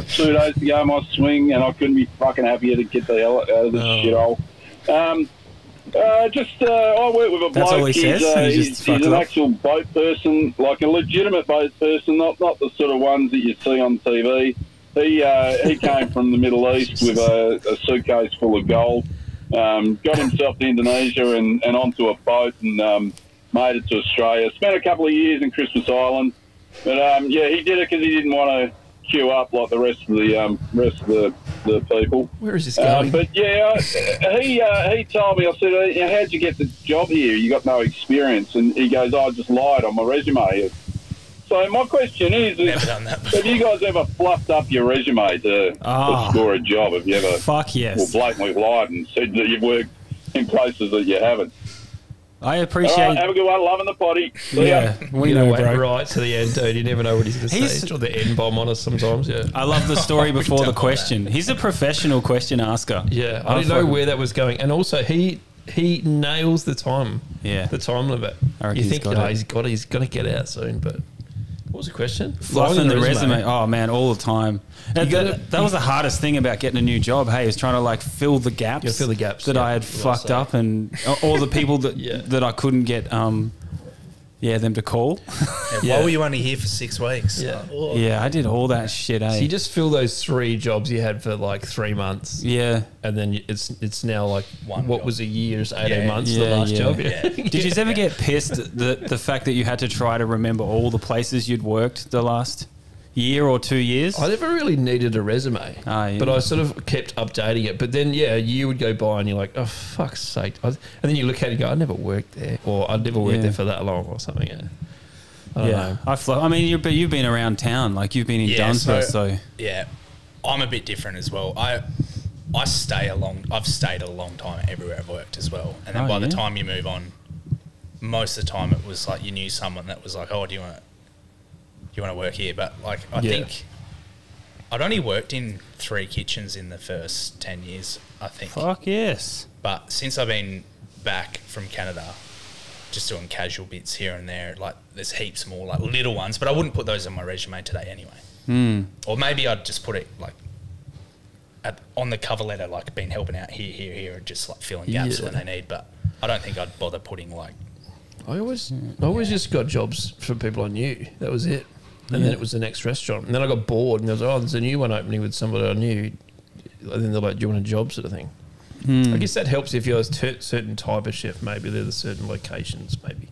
S3: 2 days to go my swing, and I couldn't be fucking happier to get the hell out of this shithole. I work with a
S1: That's all
S3: bloke.
S1: he says? He just
S3: He's
S1: fucked
S3: an
S1: up?
S3: actual boat person, like a legitimate boat person, not the sort of ones that you see on TV. He came from the Middle East with a suitcase full of gold, got himself to Indonesia and onto a boat and made it to Australia. Spent a couple of years in Christmas Island, but he did it because he didn't want to queue up like the rest of the people.
S2: Where is this going?
S3: But yeah, he told me. I said, "How'd you get the job here? You got no experience." And he goes, "I just lied on my resume." So my question is,
S4: Never done that before.
S3: have you guys ever fluffed up your resume to score a job? Have you ever
S1: Fuck yes.
S3: blatantly lied and said that you've worked in places that you haven't?
S1: I
S3: All
S1: appreciate
S3: right, have a good one. Loving the potty. See
S1: Yeah,
S3: ya.
S1: we
S2: You
S1: know,
S2: wait
S1: bro.
S2: right to the end, dude. You never know what he's going to
S1: He's-
S2: say. Or the N-bomb on us sometimes, yeah.
S1: I love the story before the
S4: don't want
S1: question. He's a professional question asker.
S2: Yeah, I didn't know where that was going. And also, he nails the time.
S1: Yeah.
S2: The time limit.
S1: I reckon
S2: You
S1: he's
S2: think,
S1: got
S2: no,
S1: it.
S2: he's going to get out soon, but... What was the question?
S1: Fluffing the resume. Oh man, all the time. And
S2: gotta-
S1: that was the hardest thing about getting a new job. Hey, is trying to like fill the gaps.
S2: gotta fill the gaps,
S1: that
S2: yeah,
S1: I had
S2: you gotta
S1: fucked
S2: say.
S1: up, and all the people that
S2: Yeah.
S1: that I couldn't get. Them to call.
S2: Yeah.
S4: Why were you only here for 6 weeks?
S2: Yeah.
S4: Oh.
S1: Yeah, I did all that shit. Eh?
S2: So you just fill those 3 jobs you had for like 3 months.
S1: yeah.
S2: And then it's now like
S4: One
S2: what
S4: job.
S2: was a year's 18
S4: Yeah.
S2: months the
S1: Yeah,
S2: last
S1: yeah.
S2: job.
S4: Yeah.
S1: Did you ever get pissed the fact that you had to try to remember all the places you'd worked the last year or 2 years?
S2: I never really needed a resume,
S1: Yeah.
S2: but I sort of kept updating it. But then, yeah, a year would go by and you're like, oh, fuck's sake. And then you look at it and go, I never worked there, or I'd never worked
S1: Yeah.
S2: there for that long or something. Yeah. I don't know.
S1: I mean, you've been around town, like you've been in Dunsborough, so
S4: yeah, I'm a bit different as well. I've stayed a long time everywhere I've worked as well. And then by the time you move on, most of the time it was like you knew someone that was like, oh, do you want to work here? But like I think I'd only worked in 3 kitchens in the first 10 years, I think.
S1: fuck yes.
S4: But since I've been back from Canada, just doing casual bits here and there, like there's heaps more like little ones, but I wouldn't put those on my resume today anyway. Or maybe I'd just put it like on the cover letter, like been helping out here, and just like filling gaps when they need. But I don't think I'd bother putting like.
S2: I always just got jobs from people I knew. That was it. And then it was the next restaurant. And then I got bored and there was, there's a new one opening with somebody I knew. And then they're like, do you want a job sort of thing? I guess that helps if you're a certain type of chef, maybe. They're the certain locations, maybe.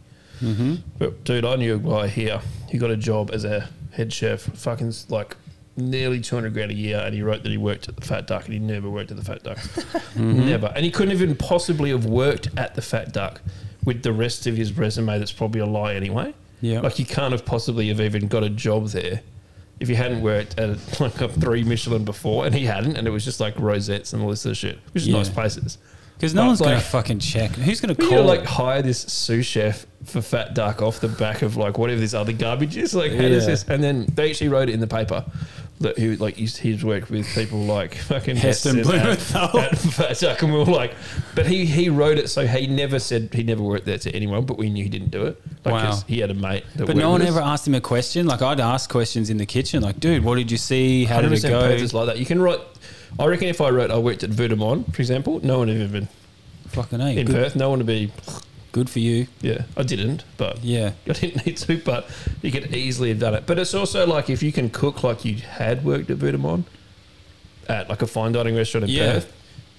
S2: But, dude, I knew a guy here. He got a job as a head chef, fucking like nearly 200 grand a year, and he wrote that he worked at the Fat Duck, and he never worked at the Fat Duck. Never. And he couldn't even possibly have worked at the Fat Duck with the rest of his resume that's probably a lie anyway.
S1: Yeah.
S2: Like, you can't have possibly have even got a job there if you hadn't worked at like a 3 Michelin before, and he hadn't, and it was just like rosettes and all this sort of shit, which is nice places.
S1: Because no
S2: But
S1: one's going to
S2: like-
S1: fucking check. Who's going to
S2: You
S1: call?
S2: gotta like hire this sous chef for Fat Duck off the back of like whatever this other garbage is. Like, how does this? And then they actually wrote it in the paper that he like he's worked with people like fucking
S1: Heston Blumenthal.
S2: at Fat Duck, and we were like, but he wrote it so he never said he never worked there to anyone, but we knew he didn't do it. Like,
S1: Wow.
S2: 'cause he had a mate. That
S1: But
S2: worked
S1: no one
S2: with us.
S1: ever asked him a question. Like I'd ask questions in the kitchen, like, dude, what did you see? How did it
S2: 100%
S1: go?
S2: pages like that. You can write. I reckon if I wrote I worked at Verdemont, for example, no one had ever been
S1: Fucking A.
S2: in
S1: Good,
S2: Perth. No one would be.
S1: good for you.
S2: Yeah, I didn't, but
S1: Yeah.
S2: I didn't need to, but you could easily have done it. But it's also like if you can cook like you had worked at Verdemont at like a fine dining restaurant in
S1: Yeah.
S2: Perth,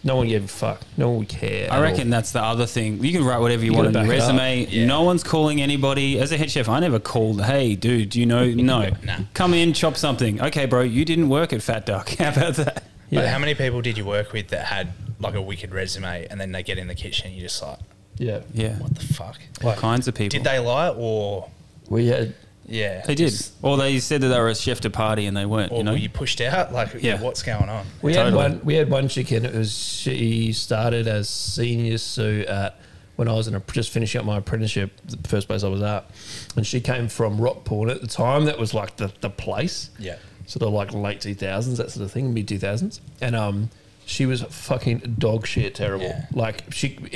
S2: no one gave a fuck. No one would care.
S1: I reckon that's the other thing. You can write whatever you
S2: You
S1: want on
S2: gotta
S1: your
S2: back it up.
S1: resume.
S4: Yeah.
S1: No one's calling anybody. As a head chef, I never called, hey, dude, do you know? No.
S4: Nah.
S1: Come in, chop something. Okay, bro, you didn't work at Fat Duck. How about that?
S2: Yeah.
S4: But how many people did you work with that had like a wicked resume, and then they get in the kitchen, you're just like,
S2: Yeah.
S4: what the fuck?
S1: All kinds of people.
S4: Did they lie or?
S2: We had
S4: Yeah,
S1: They did. Or they said that they were a chef de party and they weren't.
S4: Or
S1: You know.
S4: were you pushed out? Like,
S1: Yeah.
S4: what's going on?
S2: We
S1: Totally.
S2: had one chicken. It was she started as senior sous at when I was just finishing up my apprenticeship, the first place I was at, and she came from Rockport at the time. That was like the place,
S4: Yeah.
S2: sort of like late 2000s, that sort of thing, mid 2000s, and she was fucking dog shit terrible.
S4: Yeah.
S2: Like if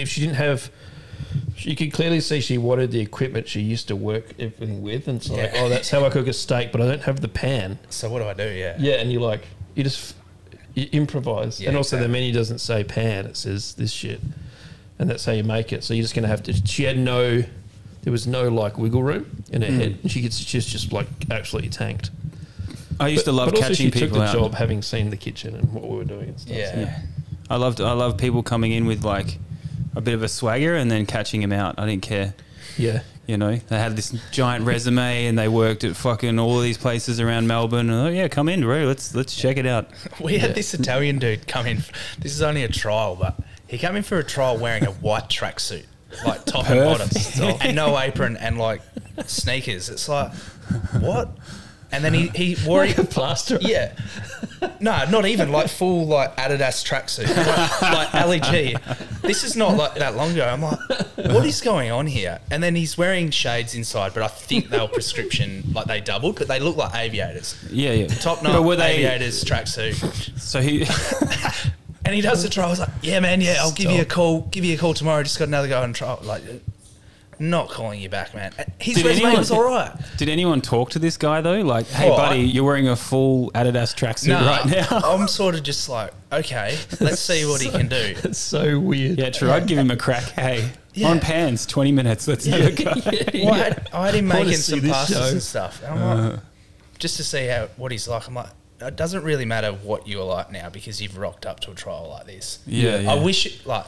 S2: she didn't have. You could clearly see she wanted the equipment she used to work everything with, and it's like,
S4: Yeah.
S2: oh, that's how I cook a steak, but I don't have the pan.
S4: So what do I do? Yeah.
S2: Yeah, and you just improvise.
S4: Yeah,
S2: and also
S4: exactly.
S2: the menu doesn't say pan, it says this shit. And that's how you make it. So you're just going to have to, there was no like wiggle room in her head. And she's just like absolutely tanked.
S1: I used to love
S2: but also
S1: catching
S2: she
S1: people
S2: took the
S1: out.
S2: job having seen the kitchen and what we were doing and stuff.
S4: Yeah.
S1: I love people coming in with like a bit of a swagger and then catching him out. I didn't care.
S2: Yeah.
S1: You know, they had this giant resume and they worked at fucking all of these places around Melbourne. And, oh yeah, come in, bro. Let's check it out.
S4: We had this Italian dude come in. This is only a trial, but he came in for a trial wearing a white tracksuit, like top and bottom, and no apron and like sneakers. It's like, what? And then he wore
S2: Like a plaster.
S4: Yeah. No, not even like full like Adidas tracksuit, like Ali G. This is not like that long ago. I'm like, what is going on here? And then he's wearing shades inside, but I think they were prescription, like they doubled, but they look like aviators.
S1: Yeah.
S4: Top
S1: But
S4: notch
S1: were they-
S4: aviators tracksuit.
S1: So he,
S4: And he does the trial. I was like, yeah, man, yeah, I'll give you a call. Give you a call tomorrow. Just got another go on trial. Like, not calling you back, man. His
S1: Did
S4: resume
S1: anyone-
S4: was all right.
S1: did anyone talk to this guy though? Like, hey
S4: Oh,
S1: buddy, you're wearing a full Adidas tracksuit
S4: Nah,
S1: right now.
S4: I'm sort of just like, okay, let's see what he can do.
S2: It's so weird.
S1: Yeah, true. I'd give him a crack. Hey,
S4: Yeah.
S1: on pans, 20 minutes. Let's have a go.
S4: Well, I had him
S2: I wanna
S4: making
S2: see
S4: some
S2: this
S4: pastas
S2: show.
S4: and stuff. And I'm like, just to see what he's like. I'm like, it doesn't really matter what you're like now because you've rocked up to a trial like this.
S1: Yeah.
S4: I wish, like,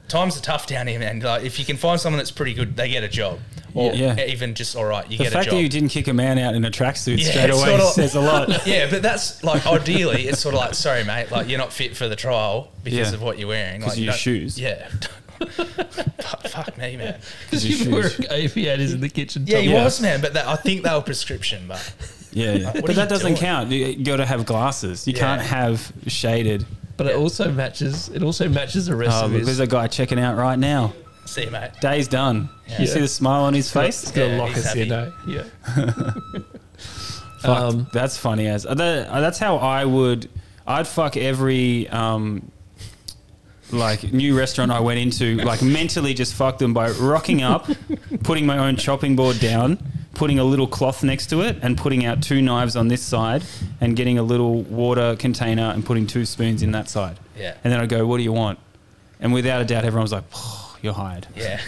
S4: times are tough down here, man. Like, if you can find someone that's pretty good, they get a job. Or
S1: Yeah.
S4: even just all right, you
S1: The
S4: get a
S1: fact
S4: job.
S1: that you didn't kick a man out in a tracksuit
S4: Yeah,
S1: straight
S4: it's
S1: away
S4: sort of-
S1: says a lot.
S4: Yeah, but that's like ideally, it's sort of like, sorry, mate, like you're not fit for the trial because
S1: Yeah.
S4: of what you're wearing.
S1: 'Cause
S4: Like,
S1: of your
S4: don't-
S1: shoes.
S4: Yeah. Fuck me, man.
S2: Because
S1: Your
S2: you were
S1: shoes.
S2: aviators in the kitchen.
S4: Yeah, he
S1: Yeah.
S4: was, man, but I think they were prescription, but
S1: Yeah.
S4: what are
S1: But that
S4: you
S1: doesn't
S4: doing?
S1: count. You got to have glasses. You
S4: Yeah.
S1: can't have shaded.
S2: But it also matches. It also matches the rest
S1: Oh,
S2: of
S1: look,
S2: his.
S1: there's a guy checking out right now.
S4: see, mate.
S1: Day's done. You see the smile on his face?
S2: It's gonna
S4: Yeah,
S2: lock
S4: he's
S2: us in,
S4: happy.
S2: eh? Yeah.
S1: Fuck, that's funny as. That's how I'd fuck every like new restaurant I went into, like mentally just fuck them by rocking up, putting my own chopping board down, putting a little cloth next to it and putting out 2 knives on this side and getting a little water container and putting 2 spoons in that side.
S4: Yeah.
S1: And then I'd go, what do you want? And without a doubt, everyone was like, oh, you're hired.
S4: Yeah.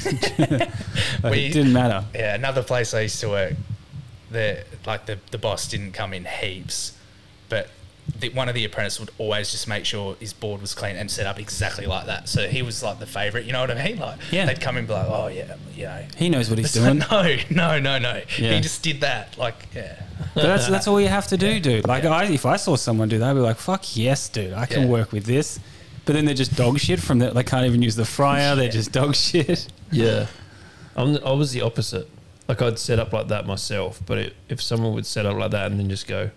S1: Like, it didn't matter.
S4: Yeah, another place I used to work, the boss didn't come in heaps, but one of the apprentices would always just make sure his board was clean and set up exactly like that. So he was like the favourite, you know what I mean? Like,
S1: Yeah.
S4: they'd come in and be like, oh, yeah, you know.
S1: He knows what he's
S4: It's like,
S1: doing.
S4: no.
S1: Yeah.
S4: He just did that. Like, yeah.
S1: But that's all you have to do, dude. Like, if I saw someone do that, I'd be like, fuck yes, dude. I can
S4: Yeah.
S1: work with this. But then they're just dog shit from that. They can't even use the fryer. They're just dog shit.
S2: Yeah. I was the opposite. Like, I'd set up like that myself, but if someone would set up like that and then just go,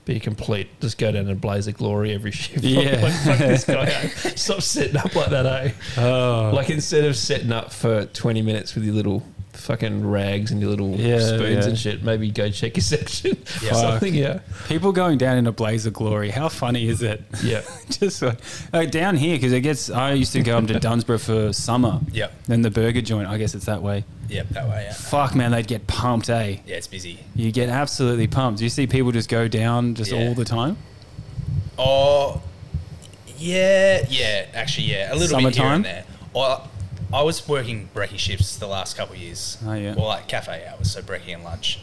S2: be complete, just go down in a blaze of glory every shift.
S1: Yeah.
S2: Like, fuck this guy, eh? Stop setting up like that, eh?
S1: Oh.
S2: Like, instead of setting up for 20 minutes with your little fucking rags and your little spoons and shit, maybe go check your section.
S4: Yeah.
S2: Or something, yeah.
S1: People going down in a blaze of glory. How funny is it?
S2: Yeah.
S1: Just like down here, because I used to go up to Dunsborough for summer.
S4: Yep.
S1: Then the burger joint, I guess it's that way.
S4: Yep, that way, yeah.
S1: Fuck, man, they'd get pumped, eh?
S4: Yeah, it's busy.
S1: You get absolutely pumped. You see people just go down just
S4: Yeah.
S1: all the time.
S4: Oh, yeah, actually, yeah. A little bit here
S1: Summertime?
S4: and there. I was working brekkie shifts the last couple of years.
S1: Oh, yeah.
S4: Or like cafe hours, so brekkie and lunch.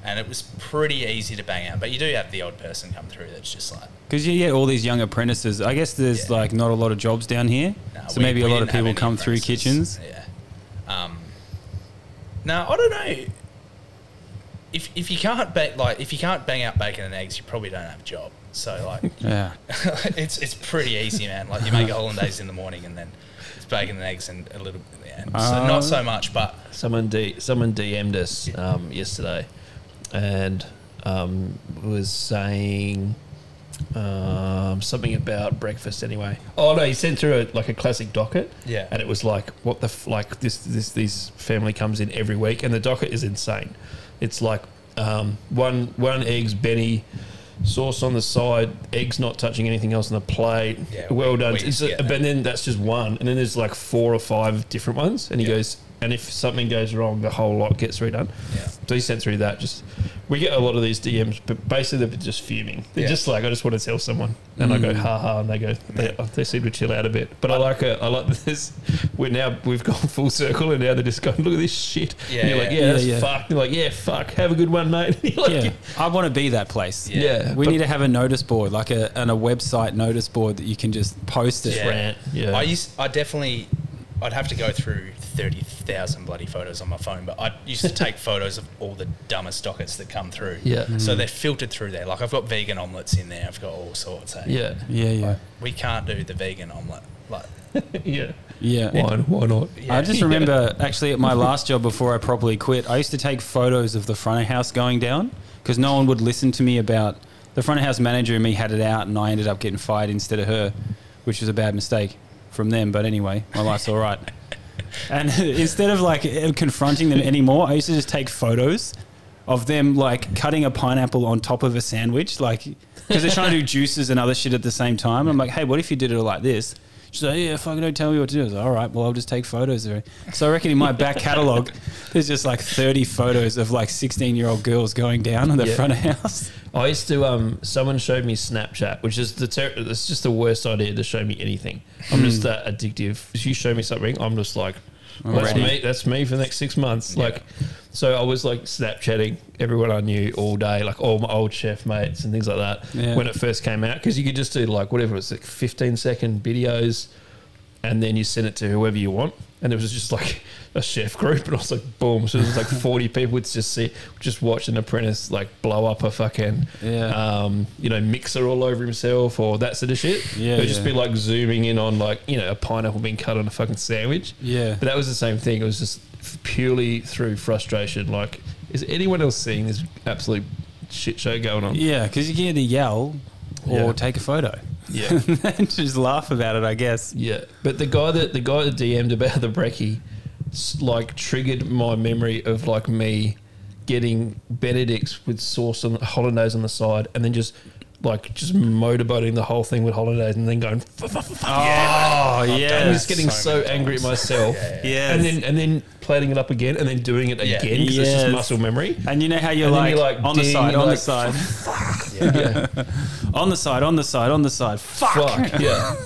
S4: And it was pretty easy to bang out. But you do have the odd person come through that's just like...
S1: Because you get all these young apprentices. I guess there's
S4: Yeah.
S1: like not a lot of jobs down here.
S4: No,
S1: So maybe a lot of
S4: didn't have
S1: people
S4: any
S1: come through
S4: apprentices.
S1: kitchens.
S4: Yeah. No, I don't know. If you can't bang out bacon and eggs, you probably don't have a job. So like,
S1: Yeah.
S4: it's pretty easy, man. Like you make a hollandaise in the morning and then it's bacon and eggs and a little so not so much, but
S2: someone DM'd us yesterday and was saying something about breakfast anyway. Oh no, he sent through a classic docket.
S4: Yeah.
S2: And it was like, what the this family comes in every week, and the docket is insane. It's like one eggs Benny, sauce on the side, eggs not touching anything else on the plate.
S4: Yeah,
S2: well done.
S4: but
S2: then that's just one, and then there's like 4 or 5 different ones, and he goes, and if something goes wrong, the whole lot gets redone. Yeah. So he sent through that. We get a lot of these DMs, but basically they're just fuming. They're just like, I just want to tell someone, and I go, ha ha, and they go, they seem to chill out a bit. But I like this. We've gone full circle, and now they're just going, look at this shit.
S4: Yeah,
S2: and you're like, that's fucked. And you're like, yeah, fuck, have a good one, mate. Like,
S1: I want to be that place.
S2: Yeah.
S1: We need to have a notice board, like a website notice board that you can just post it.
S2: Rant. Yeah.
S4: I'd have to go through 30,000 bloody photos on my phone, but I used to take photos of all the dumbest dockets that come through.
S2: Yeah.
S4: So they're filtered through there. Like I've got vegan omelettes in there. I've got all sorts.
S2: Yeah.
S4: Like, we can't do the vegan omelette. Like,
S2: yeah. Why not?
S1: Yeah. I just remember actually at my last job before I properly quit, I used to take photos of the front of house going down because no one would listen to me about the front of house manager and me had it out, and I ended up getting fired instead of her, which was a bad mistake from them. But anyway, my life's all right. And instead of like confronting them anymore, I used to just take photos of them like cutting a pineapple on top of a sandwich, like because they're trying to do juices and other shit at the same time. I'm like, hey, what if you did it like this? She's like, yeah, fucking don't tell me what to do. I was like, all right, well, I'll just take photos of it. So I reckon in my back catalogue, there's just like 30 photos of like 16-year-old girls going down on the front of house.
S2: I used to, someone showed me Snapchat, which is it's just the worst idea to show me anything. I'm just that addictive. If you show me something, I'm just like, that's me for the next 6 months. Yeah. Like, so I was like Snapchatting everyone I knew all day, like all my old chef mates and things like that when it first came out, because you could just do like whatever, it's like 15-second videos and then you send it to whoever you want. And it was just like a chef group, and I was like, boom. So it was like 40 people would just watch an apprentice like blow up a fucking, mixer all over himself or that sort of shit. Yeah, it would just be like zooming in on like, a pineapple being cut on a fucking sandwich. Yeah. But that was the same thing. It was just purely through frustration. Like, is anyone else seeing this absolute shit show going on?
S1: Yeah, because you can either yell or take a photo. Yeah. And just laugh about it, I guess.
S2: Yeah. But the guy that DM'd about the brekkie like triggered my memory of like me getting Benedicts with sauce and hollandaise on the side, and then just motorboating the whole thing with hollandaise, and then going
S1: yeah.
S2: I was getting so angry at myself.
S1: Yeah.
S2: And then plating it up again, and then doing it again because it's just muscle memory.
S1: And you know how you're like on the side, on the side. On the side. Fuck.
S2: Yeah.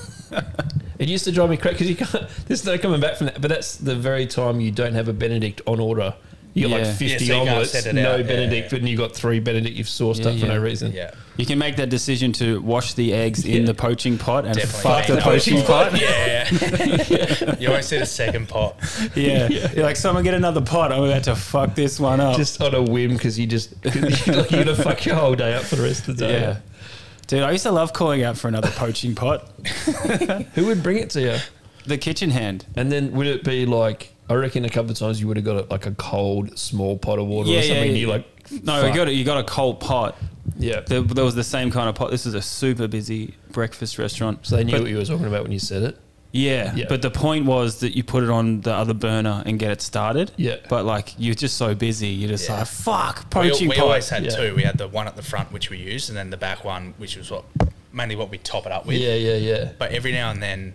S2: It used to drive me crazy because you can't. There's no coming back from that. But that's the very time you don't have a Benedict on order. You got like 50 omelettes, no Benedict, but you got 3 Benedict you've sourced up for no reason. Yeah.
S1: You can make that decision to wash the eggs in the poaching pot and
S4: definitely
S1: fuck the poaching pot.
S4: Yeah. You won't see the second pot.
S1: Yeah. You're like, someone get another pot. I'm about to fuck this one up.
S2: Just on a whim because you're going to fuck your whole day up for the rest of the day. Yeah.
S1: Dude, I used to love calling out for another poaching pot.
S2: Who would bring it to you?
S1: The kitchen hand.
S2: And then would it be like, I reckon a couple of times you would have got like a cold small pot of water or something. You like,
S1: no, you got a cold pot.
S2: Yeah,
S1: there was the same kind of pot. This is a super busy breakfast restaurant,
S2: so they knew what you were talking about when you said it.
S1: Yeah, but the point was that you put it on the other burner and get it started.
S2: Yeah,
S1: but like you're just so busy, you're just like, fuck, poaching pot.
S4: We always had 2. We had the one at the front which we used, and then the back one which was mainly what we top it up with.
S2: Yeah.
S4: But every now and then,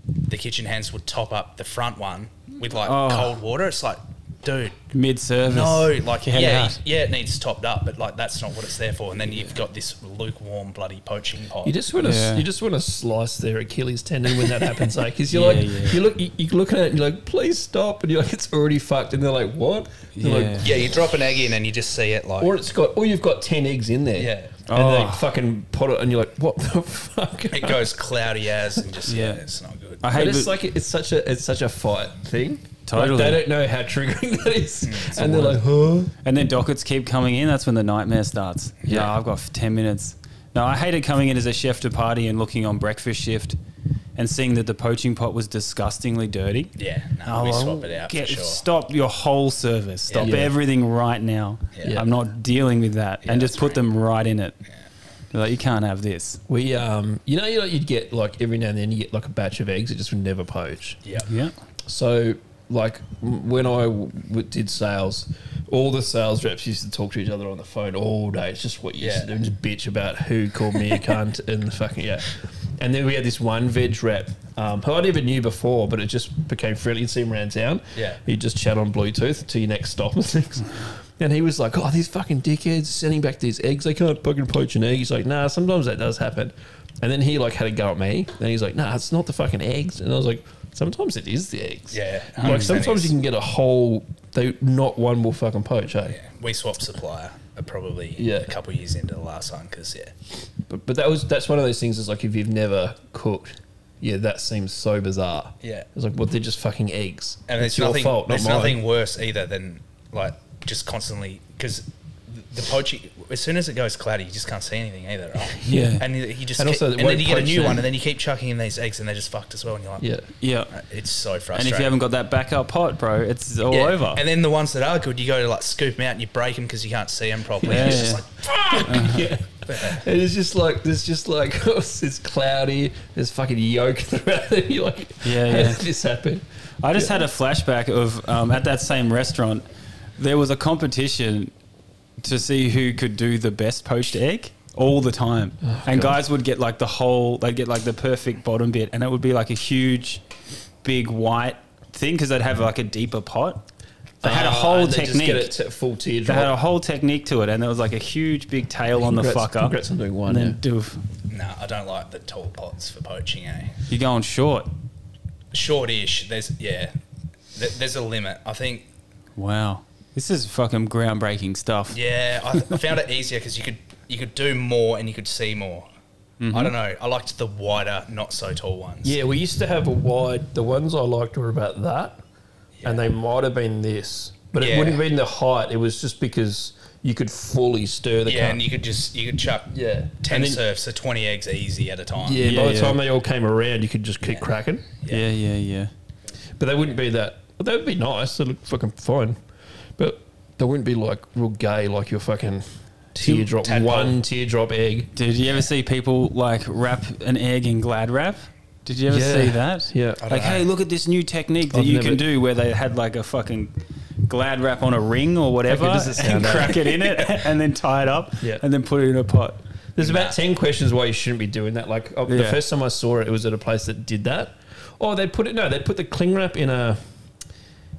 S4: the kitchen hands would top up the front one with like cold water. It's like, dude,
S1: mid-service.
S4: No, like it needs topped up, but like that's not what it's there for. And then you've got this lukewarm bloody poaching pot.
S2: You just want to slice their Achilles tendon when that happens, like, because you're you look at it and you're like, please stop, and you're like, it's already fucked, and they're like, what?
S4: You drop an egg in and you just see it like,
S2: or you've got 10 eggs in there.
S4: Yeah.
S2: And they fucking pot it, and you're like, "What the fuck?"
S4: It goes cloudy as, and just it's not good.
S2: I hate it. It's such a fight thing.
S1: Totally,
S2: like, they don't know how triggering that is, and they're like, "Huh?"
S1: And then dockets keep coming in. That's when the nightmare starts. Yeah, I've got 10 minutes. No, I hated coming in as a chef to party and looking on breakfast shift and seeing that the poaching pot was disgustingly dirty.
S4: Yeah, no, we swap it out for sure.
S1: Stop your whole service. Stop everything right now.
S4: Yeah.
S1: I'm not dealing with that.
S4: Yeah,
S1: and just put them right in it.
S4: Yeah.
S1: You're like, you can't have this.
S2: We, you know, you'd get like every now and then you get like a batch of eggs that just would never poach.
S4: Yeah.
S1: Yeah.
S2: So, like when I did sales, all the sales reps used to talk to each other on the phone all day. It's just what you used to do, and just bitch about who called me a cunt and the fucking And then we had this one veg rep who I never knew before, but it just became friendly. You'd see him around town.
S4: Yeah.
S2: He'd just chat on Bluetooth to your next stop and things. And he was like, "Oh, these fucking dickheads sending back these eggs. They can't fucking poach an egg." He's like, "Nah, sometimes that does happen." And then he like had a go at me. And he's like, "Nah, it's not the fucking eggs." And I was like, "Sometimes it is the eggs."
S4: Yeah.
S2: Like sometimes you can get a whole. Not one will fucking poach. Eh?
S4: Yeah. We swapped supplier probably
S2: Yeah.
S4: a couple of years into the last one because
S2: But that's one of those things. Is like if you've never cooked. Yeah, that seems so bizarre.
S4: Yeah.
S2: It's like, well, they're just fucking eggs.
S4: and
S2: it's your
S4: nothing,
S2: fault, not
S4: there's
S2: mine.
S4: nothing worse either than like just constantly because the poaching as soon as it goes cloudy you just can't see anything either, right?
S1: Yeah.
S4: And you just
S2: And also
S4: and
S2: it
S4: then you get a
S2: won't
S4: new
S2: poach
S4: one
S2: then.
S4: and then you keep chucking in these eggs and they're just fucked as well and you're like
S2: Yeah.
S1: Yeah.
S4: it's so frustrating.
S1: And if you haven't got that backup pot, bro, it's all over.
S4: And then the ones that are good, you go to like scoop them out and you break them because you can't see them properly.
S1: Yeah,
S4: It's just
S1: yeah.
S4: like, fuck!
S2: Yeah. And it's just like, it's cloudy, there's fucking yolk throughout it. You're like,
S1: Yeah,
S2: how
S1: yeah.
S2: did this happen?
S1: I just had a flashback of at that same restaurant, there was a competition to see who could do the best poached egg all the time. And guys would get like they'd get like the perfect bottom bit and it would be like a huge, big white thing because they'd have like a deeper pot. They had a whole
S2: and they
S1: technique.
S2: Just get it full teardrop.
S1: They had a whole technique to it and there was like a huge big tail on the fucker.
S2: Congrats on doing one.
S1: And then doof.
S4: No, I don't like the tall pots for poaching, eh?
S1: You're going short.
S4: Shortish, there's a limit. I think,
S1: Wow. This is fucking groundbreaking stuff.
S4: yeah, I found it easier because you could do more and you could see more. I don't know. I liked the wider, not so tall ones.
S2: Yeah, we used to have a wide. The ones I liked were about that, and they might have been this, but it
S4: Yeah.
S2: wouldn't have been the height. It was just because you could fully stir the
S4: Yeah,
S2: cup.
S4: and you could chuck 10
S2: And then-
S4: serves, so 20 eggs easy at a time.
S2: Yeah,
S1: Yeah,
S2: by the
S1: yeah.
S2: time they all came around, you could just keep cracking.
S1: Yeah.
S2: But they wouldn't be that. Well, they would be nice. They look fucking fine, but they wouldn't be like real gay, like your fucking teardrop,
S4: Tadpole.
S2: one teardrop egg.
S1: Did you ever see people like wrap an egg in Glad wrap? Did you ever
S2: Yeah.
S1: see that?
S2: Yeah.
S4: I don't
S1: Like,
S4: know.
S1: hey, look at this new technique that
S2: I've
S1: you
S2: never-
S1: can do where they had like a fucking Glad wrap on a ring or whatever
S2: does it sound,
S1: and
S2: eh?
S1: crack it in it and then tie it up
S2: Yeah.
S1: and then put it in a pot.
S2: There's about 10 questions why you shouldn't be doing that. Like the
S1: Yeah.
S2: first time I saw it, it was at a place that did that. Oh, they'd put the cling wrap in a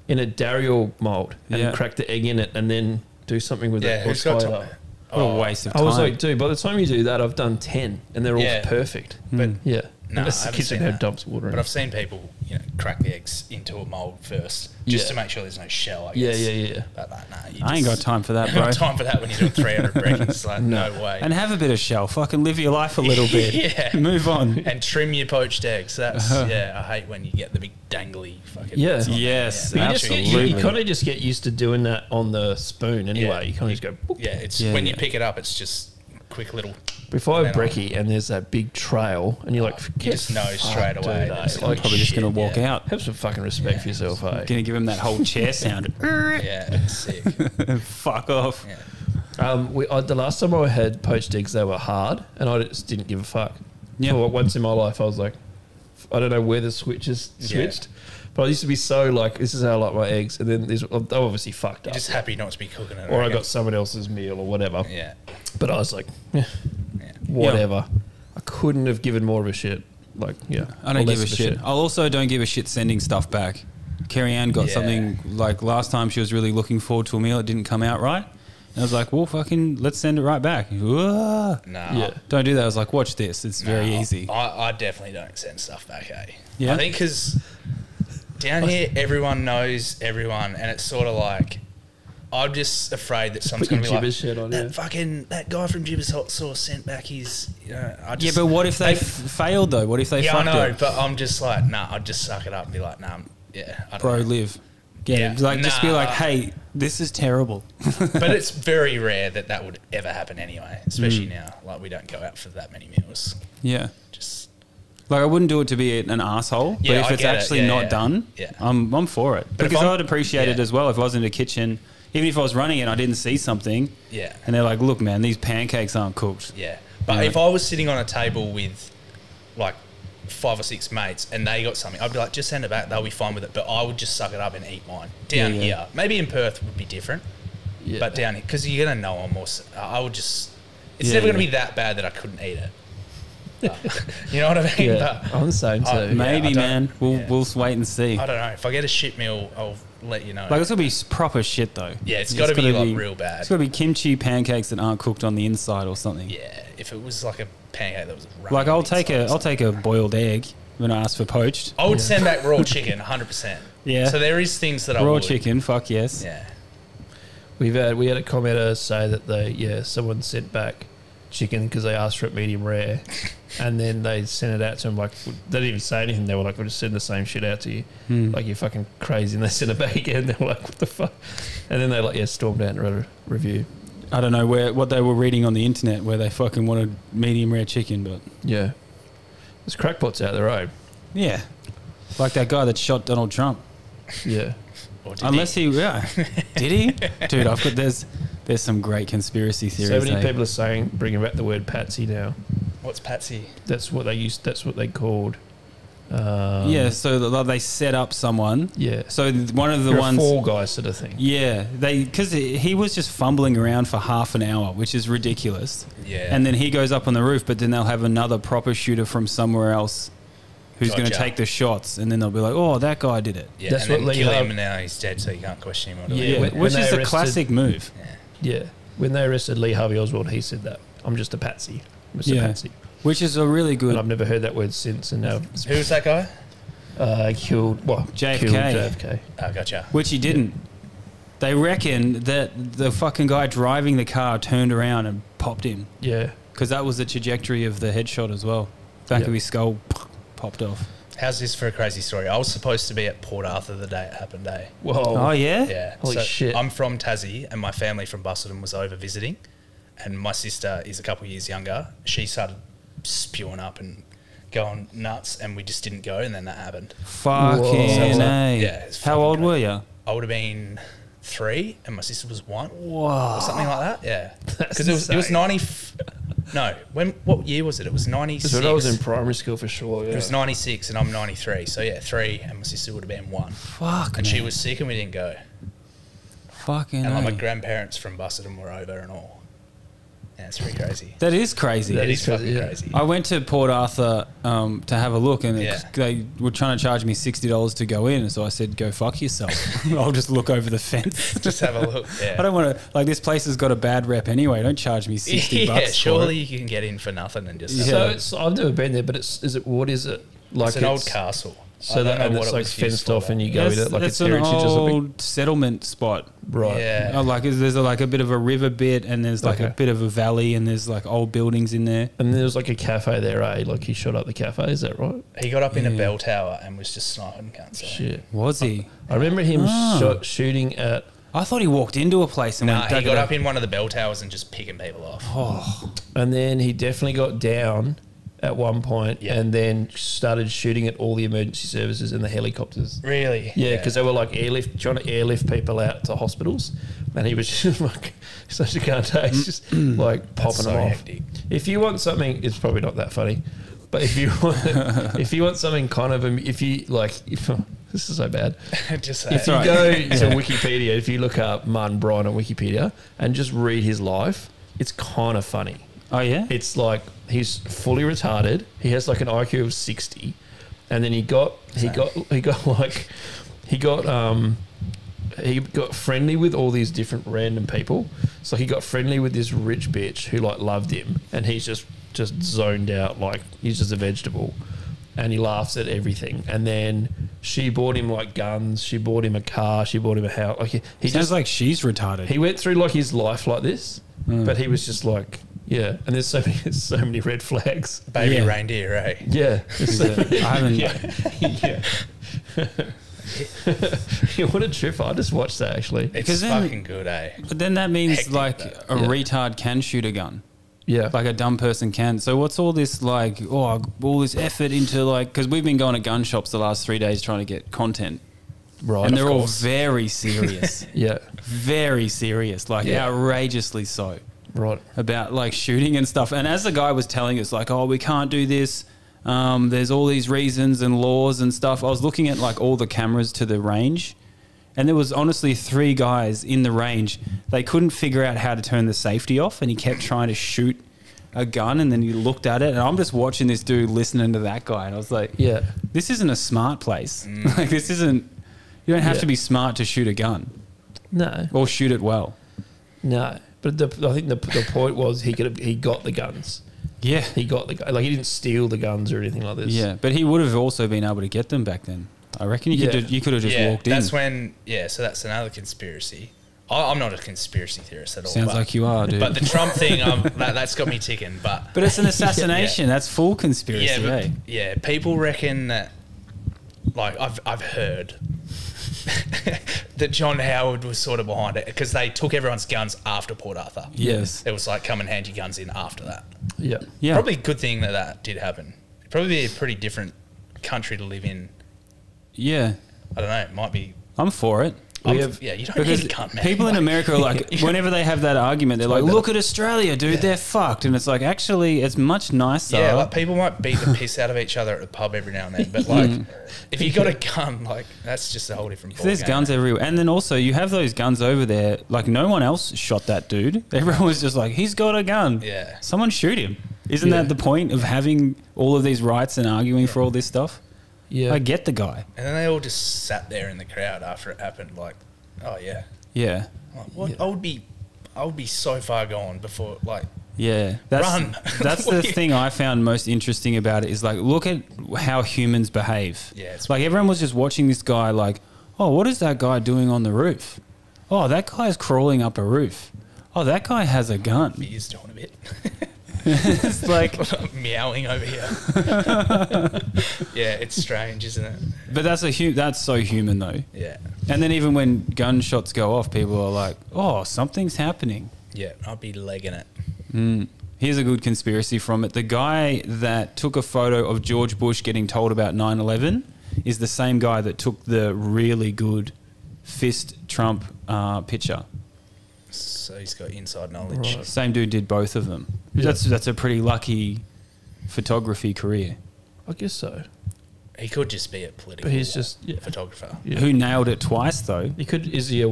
S2: Darial mold and
S1: Yeah.
S2: crack the egg in it and then do something with
S4: Yeah,
S2: it. Or
S4: who's got
S2: tie it
S4: time?
S2: up.
S1: What a waste of
S2: I
S1: time.
S2: was like, dude, by the time you do that, I've done 10 and they're all
S4: Yeah.
S2: perfect.
S4: But
S2: Yeah.
S4: No,
S2: Unless
S4: I
S2: the
S4: haven't
S2: kitchen
S4: seen
S2: had
S4: that.
S2: dumps water in
S4: But
S2: it.
S4: I've seen people, crack the eggs into a mold first, just
S2: Yeah.
S4: to make sure there's no shell. I
S2: Yeah,
S4: guess.
S2: yeah.
S4: But like, nah, you
S1: I ain't got time for that,
S4: You
S1: bro.
S4: got time for that when you're doing 300 breakfast. It's like no way.
S1: And have a bit of shell. Fucking live your life a little bit.
S4: Yeah.
S1: Move on.
S4: And trim your poached eggs. That's I hate when you get the big dangly fucking.
S2: Yeah.
S4: bits on there.
S1: Yes,
S2: But you just get,
S1: absolutely.
S2: you kind of just get used to doing that on the spoon anyway.
S4: Yeah.
S2: You kind of just go, boop.
S4: Yeah, it's
S1: Yeah,
S4: when you
S1: yeah.
S4: pick it up, it's just quick little.
S2: If I have
S4: Then
S2: brekkie and there's that big trail and you're like,
S4: You just know straight away. that it's
S1: I'm
S4: gonna
S1: probably
S4: be
S1: just going to
S4: shit,
S1: walk
S4: yeah.
S1: out.
S2: have some fucking respect for yourself, eh?
S1: Going to give him that whole chair sound.
S4: Yeah, it's sick.
S1: Fuck off.
S4: Yeah.
S2: The last time I had poached eggs, they were hard, and I just didn't give a fuck.
S1: Yeah.
S2: For once in my life, I was like, I don't know where the switches switched, but I used to be so like, this is how I like my eggs, and then they obviously fucked
S4: You're
S2: up.
S4: just happy not to be cooking it.
S2: Or I
S4: reckon.
S2: got someone else's meal or whatever.
S4: Yeah.
S2: But I was like,
S4: Yeah.
S2: whatever. I couldn't have given more of a shit. Like, yeah.
S1: I don't
S2: or
S1: give
S2: less
S1: a
S2: of
S1: shit. I'll also don't give a shit sending stuff back. Carrie Ann got
S4: Yeah.
S1: something like last time she was really looking forward to a meal. It didn't come out right. And I was like, well, fucking, let's send it right back.
S4: No.
S2: Yeah.
S1: Don't do that. I was like, watch this. It's very easy.
S4: I definitely don't send stuff back, eh?
S1: Yeah?
S4: I think because down here, everyone knows everyone, and it's sort of like, I'm just afraid that someone's
S2: Put
S4: going
S2: your
S4: to be like,
S2: Jibba shirt on,
S4: that guy from Jibba's Hot Sauce sent back his, I
S1: Yeah,
S4: just,
S1: but what if they failed, though? What if they
S4: Yeah, I
S1: fucked
S4: know,
S1: it?
S4: but I'm just like, nah, I'd just suck it up and be like, nah, yeah, I don't
S1: Bro,
S4: know.
S1: live. get
S4: Yeah.
S1: it. Like, just be like,
S4: Nah.
S1: hey, this is terrible.
S4: But it's very rare that would ever happen anyway, especially now. Like, we don't go out for that many meals.
S1: Yeah.
S4: Just
S1: Like, I wouldn't do it to be an asshole,
S4: Yeah,
S1: but if
S4: I
S1: it's
S4: get it.
S1: actually
S4: Yeah,
S1: not
S4: yeah.
S1: done,
S4: Yeah.
S1: I'm for it.
S4: But if
S1: Because
S4: I'm-
S1: I'd appreciate it
S4: yeah.
S1: as well if I was in the kitchen, even if I was running it and I didn't see something,
S4: yeah.
S1: and they're like, look, man, these pancakes aren't cooked.
S4: Yeah. But
S1: Yeah.
S4: if I was sitting on a table with like 5 or 6 mates and they got something, I'd be like, just send it back. They'll be fine with it. But I would just suck it up and eat mine. Down
S1: Yeah, yeah.
S4: here. Maybe in Perth would be different.
S2: Yeah.
S4: But down here, because you're going to know them more. I would just, it's
S1: Yeah,
S4: never going to
S1: yeah.
S4: be that bad that I couldn't eat it. But, you know what I mean?
S2: Yeah,
S4: But
S2: I'm the same too.
S4: I-
S1: Maybe,
S4: I don't-
S1: man. We'll
S4: yeah.
S1: we'll wait and see.
S4: I don't know. If I get a shit meal, I'll let you know.
S1: Like, it's gonna be proper shit though.
S4: Yeah, it's gotta be, like, real bad.
S1: It's gotta be kimchi pancakes that aren't cooked on the inside or something.
S4: yeah, if it was like a pancake that was running
S1: Like, I'll
S4: on the
S1: take
S4: inside or
S1: a
S4: something.
S1: boiled egg when I ask for poached.
S4: I would send back raw chicken, 100%.
S1: Yeah.
S4: So there is things that I
S1: Raw
S4: would.
S1: chicken, fuck yes.
S4: Yeah.
S2: We had a commenter say that someone sent back chicken because they asked for it medium rare, and then they sent it out to him like they didn't even say anything. They were like, "We'll just send the same shit out to you." Like, you're fucking crazy, and they sent it back again. They were like, "What the fuck?" And then they stormed out and wrote a review.
S1: I don't know what they were reading on the internet where they fucking wanted medium rare chicken, but
S2: Yeah, there's crackpots out there, eh?
S1: yeah, like that guy that shot Donald Trump.
S2: Yeah.
S4: Or did
S1: Unless he did he? Dude, I've got there's some great conspiracy theories.
S2: So many
S1: eh?
S2: people are saying bringing back the word patsy now.
S4: What's Patsy?
S2: That's what they used. That's what they called.
S1: Yeah, so they set up someone.
S2: Yeah.
S1: So one of the
S2: You're
S1: ones.
S2: a fall guy sort of thing.
S1: Yeah, because he was just fumbling around for half an hour, which is ridiculous.
S4: Yeah.
S1: And then he goes up on the roof, but then they'll have another proper shooter from somewhere else who's going to
S4: Gotcha.
S1: take the shots, and then they'll be like, "Oh, that guy did it,"
S4: Yeah,
S2: That's
S4: and then
S2: what
S4: kill
S2: Lee
S4: him
S2: Harvey-
S4: and now he's dead, so you can't question him. Or
S2: Yeah,
S4: whatever.
S2: when
S1: which
S2: they
S1: is a
S2: arrested-
S1: classic move.
S2: Yeah. When they arrested Lee Harvey Oswald, he said that. I'm just a patsy. I'm just a
S1: Yeah.
S2: patsy.
S1: Which is a really
S2: And
S1: good.
S2: I've never heard that word since. And now
S4: Who's that guy?
S2: killed
S1: JFK.
S2: Killed JFK.
S4: Oh, gotcha.
S1: Which he didn't. They reckon that the fucking guy driving the car turned around and popped him
S2: Yeah.
S1: because that was the trajectory of the headshot as well. Back
S2: Yeah.
S1: of his skull popped off.
S4: How's this for a crazy story? I was supposed to be at Port Arthur the day it happened, eh?
S2: Whoa.
S1: Oh yeah.
S4: Yeah.
S2: Holy shit.
S4: I'm from Tassie and my family from Busselton was over visiting. And my sister is a couple of years younger. She started spewing up and going nuts and we just didn't go and then that happened.
S1: Fucking
S2: Whoa.
S1: A.
S4: Yeah, it's
S1: How
S4: fucking
S1: old
S4: great.
S1: were you?
S4: I would have been 3 and my sister was 1.
S1: Wow.
S4: Or something like that. Yeah.
S2: That's
S4: Because it was
S2: insane.
S4: 90... No. What year was it? It was 96.
S2: That's when I was in primary school for sure. Yeah.
S4: It was 96 and I'm 93. So yeah, 3 and my sister would have been 1.
S1: Fuck.
S4: And she
S1: man.
S4: was sick and we didn't go.
S1: fucking.
S4: And like my
S1: A.
S4: grandparents from Busselton were over and all. Yeah, it's pretty crazy.
S1: That is crazy.
S2: That
S4: It
S2: is
S4: is fucking
S2: crazy, yeah.
S4: crazy.
S1: I went to Port Arthur to have a look, and
S4: Yeah.
S1: they were trying to charge me $60 to go in. So I said, "Go fuck yourself. I'll just look over the fence."
S4: Just have a look. Yeah.
S1: I don't want to. Like, this place has got a bad rep anyway. Don't charge me $60.
S4: Yeah,
S1: for
S4: surely
S1: it.
S4: you can get in for nothing and just.
S1: Yeah.
S2: So it's, I've never been there, but what is it? Like
S4: It's an old castle.
S2: So
S4: I
S2: that
S4: don't know
S2: and
S4: what
S2: it's
S4: it
S2: like
S4: was used
S2: fenced
S4: for,
S2: off, and you
S4: though.
S2: go
S1: It's,
S2: with it like
S1: it's
S2: it's
S1: an
S2: heritage or something.
S1: old settlement spot.
S2: Right.
S4: Yeah.
S1: Like, there's like a bit of a river bit, and there's like a
S2: Okay.
S1: bit of a valley, and there's like old buildings in there.
S2: And there was like a cafe there, eh? Like he shot up the cafe. Is that right?
S4: He got up in a
S1: Yeah.
S4: bell tower and was just sniping cunts.
S2: Shit.
S1: Was he?
S2: I remember him
S1: Ah.
S2: shooting at.
S1: I thought he walked into a place and
S4: Nah,
S1: went.
S4: he got
S1: "Da-da-da."
S4: up in one of the bell towers and just picking people off.
S1: Oh,
S2: And then he definitely got down at one point,
S4: Yeah.
S2: and then started shooting at all the emergency services and the helicopters.
S4: Really?
S2: Yeah, because they were like trying to airlift people out to hospitals, and he was just like such a cunt. He's just like popping
S4: so
S2: them off.
S4: hectic.
S2: If you want something, it's probably not that funny, but if you want something kind of, this is so bad.
S4: just
S2: If you
S1: right.
S2: go to Wikipedia, if you look up Martin Bryan on Wikipedia and just read his life, it's kind of funny.
S1: oh yeah.
S2: It's like he's fully retarded. He has like an IQ of 60, and then he got friendly with all these different random people. So he got friendly with this rich bitch who like loved him, and he's just zoned out, like he's just a vegetable, and he laughs at everything. And then she bought him like guns. She bought him a car. She bought him a house. Like he
S1: Sounds
S2: just
S1: like she's retarded.
S2: he went through like his life like this, but he was just like, yeah. And there's so many red flags.
S4: baby
S1: Yeah.
S4: reindeer, eh?
S2: Yeah,
S1: I haven't.
S2: yeah. What a trip. I just watched that, actually.
S4: It's fucking good, eh?
S1: But then that means
S4: Hectic,
S1: like
S4: though.
S1: a retard can shoot a gun.
S2: Yeah.
S1: Like a dumb person can. So what's all this like, all this effort into like, because we've been going to gun shops the last 3 days trying to get content.
S2: Right.
S1: And they're all
S2: course.
S1: very serious.
S2: Yeah.
S1: Very serious. Like outrageously so.
S2: Right.
S1: About like shooting and stuff. And as the guy was telling us like, oh, we can't do this. There's all these reasons and laws and stuff. I was looking at like all the cameras to the range. And there was honestly 3 guys in the range. They couldn't figure out how to turn the safety off, and he kept trying to shoot a gun, and then he looked at it, and I'm just watching this dude listening to that guy, and I was like,
S2: Yeah.
S1: this isn't a smart place. Like this isn't, you don't have to be smart to shoot a gun.
S2: No.
S1: Or shoot it well.
S2: No. But I think the point was he got the guns.
S1: Yeah.
S2: He got the like he didn't steal the guns or anything like this.
S1: Yeah, but he would have also been able to get them back then. I reckon you could have just walked in.
S4: That's when, so that's another conspiracy. I'm not a conspiracy theorist at all.
S1: Sounds like you are, dude.
S4: But the Trump thing, that's got me ticking. But
S1: it's an assassination. That's full conspiracy,
S4: people reckon that, like, I've heard that John Howard was sort of behind it because they took everyone's guns after Port Arthur.
S1: Yes.
S4: It was like, come and hand your guns in after that.
S2: Yeah.
S1: Yeah.
S4: Probably a good thing that did happen. It'd probably be a pretty different country to live in.
S1: Yeah.
S4: I don't know. It might be.
S1: I'm for it.
S4: You don't need a gun, man.
S1: People in America are like, whenever they have that argument, they're like, look at Australia, dude, they're fucked. And it's like, actually, it's much nicer.
S4: Yeah, like people might beat the piss out of each other at the pub every now and then. But like, if you got a gun, like, that's just a whole different ballgame.
S1: There's guns everywhere. And then also, you have those guns over there. Like, no one else shot that dude. Everyone was just like, he's got a gun.
S4: Yeah.
S1: Someone shoot him. Isn't that the point of having all of these rights and arguing for all this stuff?
S2: Yeah.
S1: I get the guy.
S4: And then they all just sat there in the crowd after it happened, like, oh yeah.
S1: Yeah.
S4: Like, what? Yeah. I would be so far gone before, like.
S1: Yeah.
S4: Run.
S1: That's the thing I found most interesting about it is like, look at how humans behave.
S4: Yeah. It's
S1: like everyone was just watching this guy like, oh, what is that guy doing on the roof? Oh, that guy's crawling up a roof. Oh, that guy has a gun.
S4: He is doing a bit.
S1: It's like
S4: meowing over here. Yeah, it's strange, isn't it?
S1: But that's so human though.
S4: Yeah.
S1: And then even when gunshots go off, people are like, oh, something's happening.
S4: Yeah, I'll be legging it.
S1: Here's a good conspiracy from it. The guy that took a photo of George Bush getting told about 9/11 is the same guy that took the really good fist Trump picture.
S4: So he's got inside knowledge.
S1: Right. Same dude did both of them. Yeah. That's a pretty lucky photography career.
S2: I guess so.
S4: He could just be a political photographer.
S1: Yeah. Who nailed it twice though.
S2: He could. Is he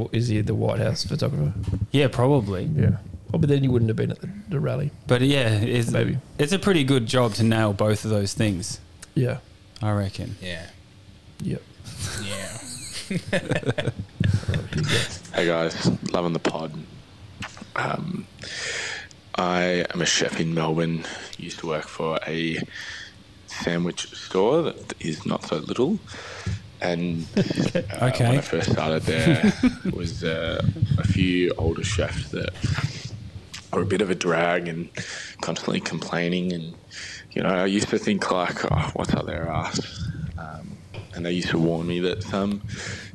S2: the White House photographer?
S1: Yeah, probably.
S2: Yeah. Oh, but then he wouldn't have been at the rally.
S1: But yeah,
S2: maybe
S1: it's a pretty good job to nail both of those things.
S2: Yeah.
S1: I reckon.
S4: Yeah.
S2: Yep.
S4: Yeah.
S7: Hey guys, loving the pod. I am a chef in Melbourne. Used to work for a sandwich store that is not so little. And when I first started there, was a few older chefs that were a bit of a drag and constantly complaining. And, you know, I used to think like, oh, what's up their ass? And they used to warn me that some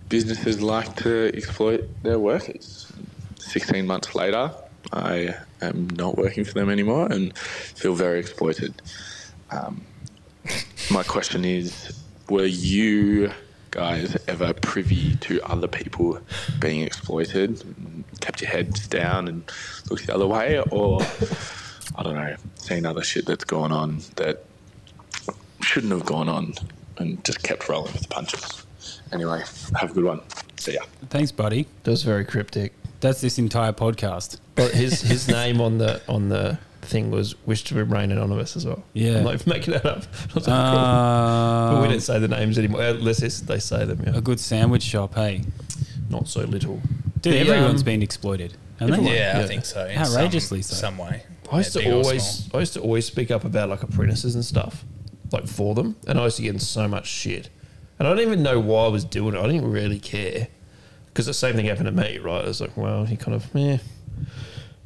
S7: businesses like to exploit their workers. 16 months later, I am not working for them anymore and feel very exploited. My question is, were you guys ever privy to other people being exploited and kept your heads down and looked the other way? Or, I don't know, seen other shit that's gone on that shouldn't have gone on and just kept rolling with the punches? Anyway, have a good one. See ya.
S1: Thanks, buddy.
S2: That was very cryptic.
S1: That's this entire podcast.
S2: But his name on the thing was "Wish to Remain Anonymous" as well.
S1: Yeah,
S2: I'm like making that up. But we didn't say the names anymore. Unless they say them. Yeah.
S1: A good sandwich shop, hey?
S2: Not so little.
S1: Dude, everyone's been exploited.
S4: Yeah, I think so.
S1: Outrageously so.
S4: Some way.
S2: I used to always speak up about like apprentices and stuff, like for them, and I used to get in so much shit. And I don't even know why I was doing it. I didn't really care. Because the same thing happened to me, right? I was like, well, he kind of,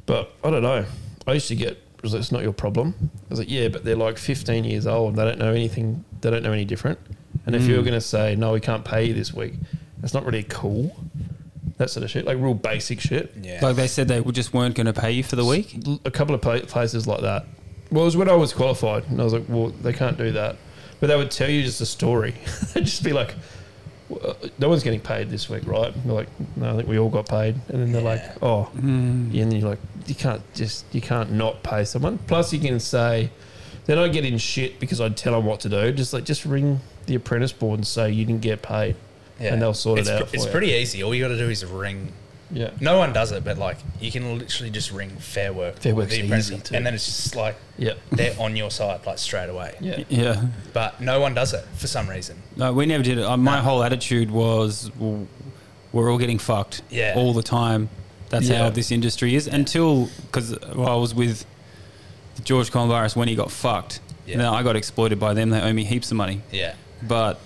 S2: But I don't know. I used to get, it was like, it's not your problem. I was like, yeah, but they're like 15 years old. They don't know anything. They don't know any different. And if you're going to say, no, we can't pay you this week, that's not really cool. That sort of shit, like real basic shit.
S4: Yeah.
S1: Like they said they just weren't going to pay you for the week?
S2: A couple of places like that. Well, it was when I was qualified, and I was like, well, they can't do that. But they would tell you just a story. They'd just be like, well, no one's getting paid this week, right? And they're like, no, I think we all got paid. And then they're like, oh. And then you're like, you can't not pay someone. Plus you can say, then I get in shit because I'd tell them what to do. Just ring the apprentice board and say you didn't get paid. Yeah. And they'll sort it out for you.
S4: It's pretty easy. All you got to do is ring.
S2: Yeah.
S4: No one does it, but like you can literally just ring Fair Work.
S2: Fair Work's easy too.
S4: And then it's just like they're on your side like straight away.
S2: Yeah.
S1: Yeah.
S4: But no one does it for some reason.
S1: No, we never did it. My whole attitude was, well, we're all getting fucked all the time. That's how this industry is. Until, because I was with George Columbaris when he got fucked. Yeah. Now I got exploited by them. They owe me heaps of money.
S4: Yeah.
S1: But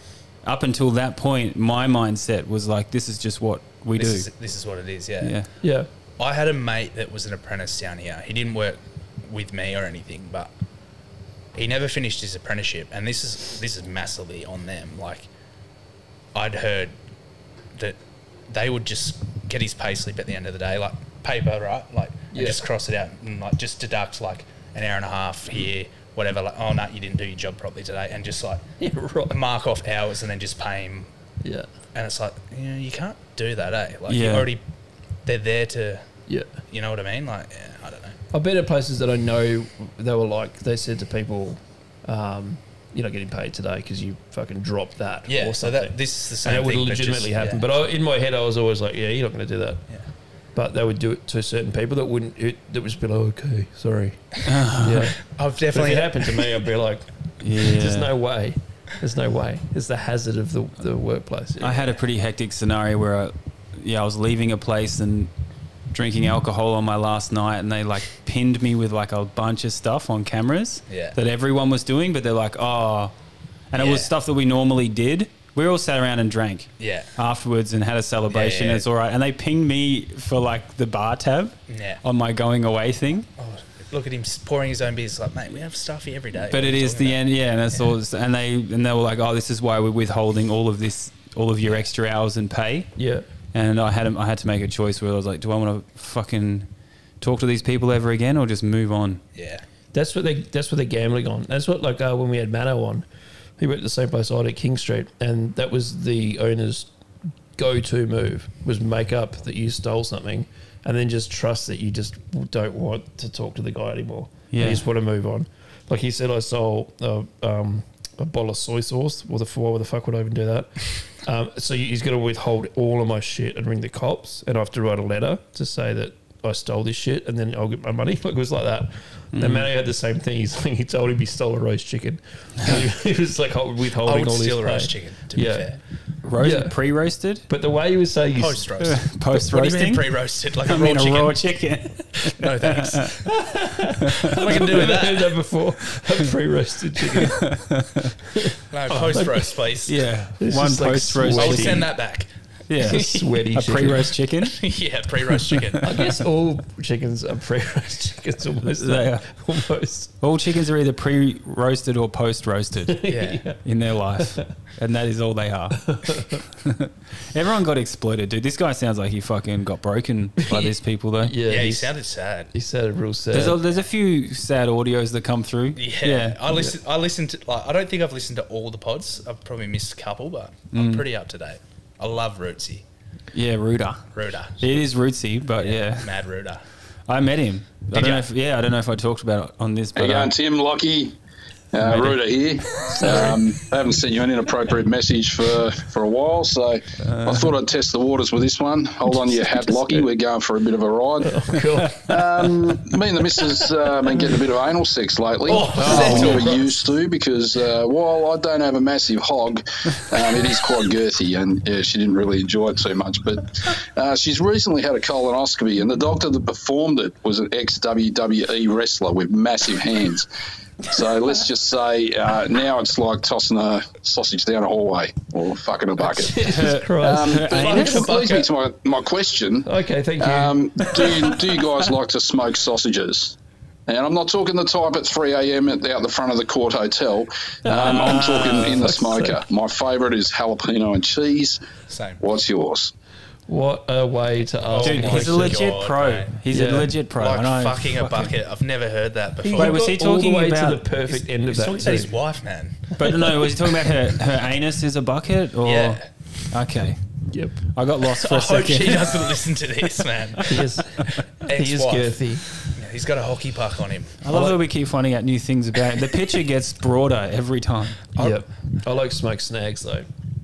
S1: up until that point, my mindset was like, this is just what we do.
S4: This is what it is,
S1: Yeah.
S4: I had a mate that was an apprentice down here. He didn't work with me or anything, but he never finished his apprenticeship, and this is massively on them. Like, I'd heard that they would just get his pay slip at the end of the day, like paper, right? Like, and just cross it out and like just deduct like an hour and a half here, whatever. Like, oh no, you didn't do your job properly today, and just like mark off hours and then just pay him. Yeah, and it's like, you can't do that, eh? Like, you already, they're there to. Yeah. You know what I mean? Like, I don't know.
S2: I've been at places that I know they were like, they said to people, you're not getting paid today because you fucking dropped that.
S4: Yeah,
S2: or
S4: so this is the same
S2: thing. And it
S4: thing,
S2: would legitimately happen. But in my head, I was always like, yeah, you're not going to do that. Yeah. But they would do it to certain people that wouldn't, that would just be like, okay, sorry. Yeah.
S4: I've definitely.
S2: If it happened to me, I'd be like, there's no way. There's no way. It's the hazard of the workplace. Yeah.
S1: I had a pretty hectic scenario where I was leaving a place and drinking alcohol on my last night, and they like pinned me with like a bunch of stuff on cameras that everyone was doing, but they're like, oh, and it was stuff that we normally did. We all sat around and drank afterwards and had a celebration. It's all right. And they pinged me for like the bar tab on my going away thing.
S4: Oh, look at him pouring his own beers. Like, mate, we have stuff here every day.
S1: But it is the end, and that's all. And they were like, oh, this is why we're withholding all of your extra hours and pay. Yeah. And I had to make a choice where I was like, do I want to fucking talk to these people ever again or just move on?
S4: Yeah.
S2: That's what they're gambling on. That's what, like, when we had Mano on, he went to the same place I did at King Street, and that was the owner's go-to move, was make up that you stole something and then just trust that you just don't want to talk to the guy anymore. Yeah. You just want to move on. Like he said, I stole a bottle of soy sauce. Why the fuck would I even do that? So he's going to withhold all of my shit and ring the cops, and I have to write a letter to say that I stole this shit, and then I'll get my money. Like, it was like that. And Manny had the same thing. He told him he stole a roast chicken. He was like withholding all this. I would steal
S4: a roast chicken, to be fair.
S1: Pre-roasted?
S2: But the way he was saying...
S4: Post-roast.
S1: Post-roasting?
S4: What do you mean pre-roasted? Like a raw chicken? No, thanks. What am I going to do with that?
S2: I heard that before. A pre-roasted chicken.
S4: No, post-roast, please.
S1: Yeah. One post-roast chicken.
S4: I'll send that back.
S1: Yeah.
S2: Sweaty
S1: chicken. A pre-roast chicken?
S4: Yeah, pre-roast chicken.
S2: I guess all chickens are pre-roast chickens almost.
S1: They are. Almost. All chickens are either pre-roasted or post-roasted in their life. And that is all they are. Everyone got exploited, dude. This guy sounds like he fucking got broken by these people, though.
S4: Yeah, he sounded sad.
S2: He sounded real sad.
S1: There's a few sad audios that come through.
S4: Yeah. I listened to, like, I don't think I've listened to all the pods. I've probably missed a couple, but I'm pretty up to date. I love Rootsy.
S1: Yeah, Rooter. It is Rootsy, but yeah.
S4: Mad Rooter.
S1: I met him. I don't know if I talked about it on this.
S3: How you going, Tim? Lachie. Rooter here. I haven't sent you an inappropriate message for a while, so I thought I'd test the waters with this one. Hold on to your hat, Lachie. We're going for a bit of a ride. Me and the missus been getting a bit of anal sex lately. We never used to, because while I don't have a massive hog, it is quite girthy, and she didn't really enjoy it too much. But she's recently had a colonoscopy, and the doctor that performed it was an ex-WWE wrestler with massive hands. So let's just say now it's like tossing a sausage down a hallway or fucking a bucket.
S2: Jesus Christ.
S3: Which leads me to my question.
S2: Okay, thank you.
S3: Do you guys like to smoke sausages?
S8: And I'm not talking the type at 3 a.m. out the front of the Court Hotel. I'm talking in the smoker. My favourite is jalapeno and cheese.
S4: Same.
S8: What's yours?
S2: What a way to ask.
S1: Dude, he's a legit pro.
S4: Mate.
S1: He's a legit pro.
S4: Like
S1: I know.
S4: fucking a bucket. I've never heard that before.
S1: Wait, was he talking
S2: all the way
S1: about
S2: to the perfect end of
S4: He's
S2: that?
S4: talking about his wife, man.
S1: But no, was he talking about her anus is a bucket? Or?
S4: Yeah.
S1: Okay.
S2: Yep.
S1: I got lost for
S4: I
S1: a
S4: hope
S1: second.
S4: she doesn't listen to this, man.
S2: He is
S4: Ex-wife.
S2: girthy.
S4: Yeah, he's got a hockey puck on him.
S1: I love that we keep finding out new things about it. The picture gets broader every time.
S2: Yep. I like smoked snags though.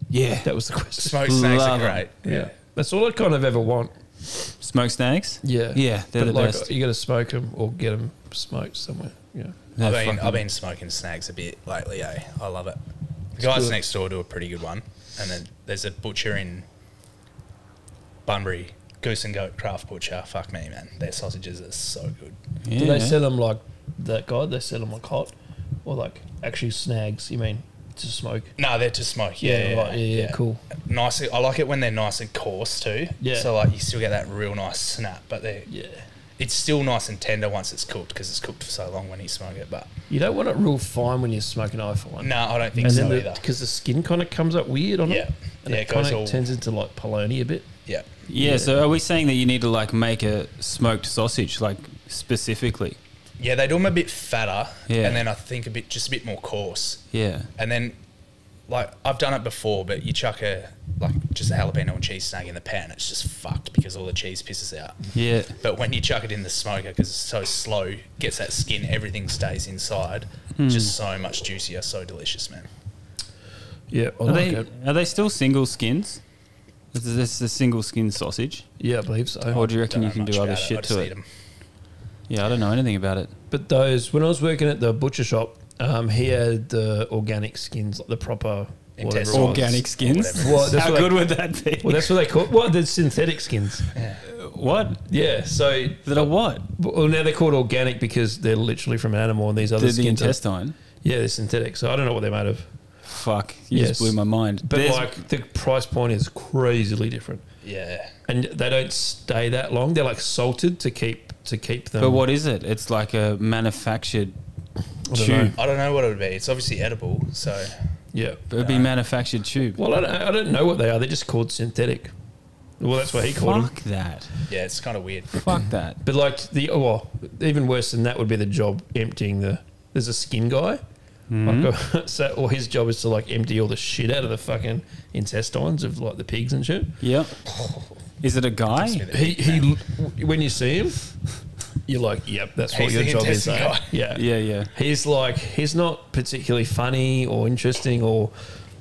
S1: Yeah.
S2: That was the question.
S4: Smoked snakes are
S1: Love 'em.
S4: great.
S2: Yeah. That's all I kind of ever want.
S1: Smoked snags?
S2: Yeah.
S1: Yeah, they're
S2: But
S1: the
S2: like,
S1: best.
S2: you got to smoke them or get them smoked somewhere. Yeah.
S1: They're
S4: I've been smoking snags a bit lately, eh? I love it. The guys
S2: good.
S4: next door do a pretty good one. And then there's a butcher in Bunbury, Goose and Goat Craft Butcher. Fuck me, man. Their sausages are so good.
S1: Yeah.
S2: Do they sell them like that guy? They sell them like hot or like actually snags? You mean to smoke?
S4: No, they're to smoke. Yeah,
S2: right. Yeah, cool.
S4: Nice. I like it when they're nice and coarse too.
S2: Yeah.
S4: So like you still get that real nice snap, but
S2: Yeah.
S4: it's still nice and tender once it's cooked because it's cooked for so long when you smoke it. But
S2: You don't want it real fine when you're smoking iPhone.
S4: no, I don't think
S2: And
S4: so
S2: then
S4: either.
S2: because the skin kind of comes up weird on
S4: Yeah.
S2: it. And
S4: Yeah,
S2: it
S4: it goes
S2: kind
S4: all-
S2: of turns into like polony a bit.
S4: Yeah.
S1: Yeah, so are we saying that you need to like make a smoked sausage, like specifically?
S4: Yeah, they do them a bit fatter,
S1: Yeah.
S4: and then I think just a bit more coarse.
S1: Yeah.
S4: And then, like, I've done it before, but you chuck just a jalapeno and cheese snag in the pan, it's just fucked because all the cheese pisses out.
S1: Yeah.
S4: But when you chuck it in the smoker, because it's so slow, gets that skin, everything stays inside. Just so much juicier, so delicious, man.
S2: Yeah, I
S1: Are
S2: like
S1: they,
S2: it.
S1: are they still single skins? Is this a single skin sausage?
S2: Yeah, I believe so.
S1: Or do you reckon
S4: Don't
S1: you
S4: know
S1: can
S4: much
S1: do other
S4: about
S1: shit
S4: I just
S1: to
S4: eat
S1: it?
S4: 'em.
S1: Yeah, I don't know anything about it.
S2: But those, when I was working at the butcher shop, he had the organic skins, like the proper whatever it
S4: Intestines.
S2: was.
S1: Organic skins?
S4: Whatever.
S2: Well, that's
S1: How
S2: what
S1: good
S2: they,
S1: would that be?
S2: well, that's what they call. What the synthetic skins?
S1: What?
S2: Yeah. So
S1: That a what?
S2: well, now they're called organic because they're literally from an animal, and these other
S1: The
S2: skins are,
S1: intestine?
S2: yeah, they're synthetic. So I don't know what they're made of.
S1: Fuck. You
S2: Yes.
S1: just blew my mind.
S2: But
S1: There's-
S2: like the price point is crazily different,
S4: Yeah.
S2: and they don't stay that long. They're like salted to keep them.
S1: but what is it? It's like a manufactured
S2: don't
S1: tube.
S2: know.
S4: I don't know what it would be. It's obviously edible, so
S2: Yeah.
S1: It would be manufactured tube.
S2: Well, I don't know what they are. They're just called synthetic. Well, that's what he called them.
S1: Fuck that.
S4: yeah, it's kind of weird.
S1: Fuck that.
S2: But like even worse than that would be the job emptying the. There's a skin guy, or his job is to like empty all the shit out of the fucking intestines of like the pigs and shit.
S1: Yep. Is it a guy?
S2: He when you see him, you're like, yep, that's what
S4: He's
S2: your
S4: the
S2: job is.
S4: intestine guy.
S2: Yeah,
S1: Yeah, yeah.
S2: He's not particularly funny or interesting or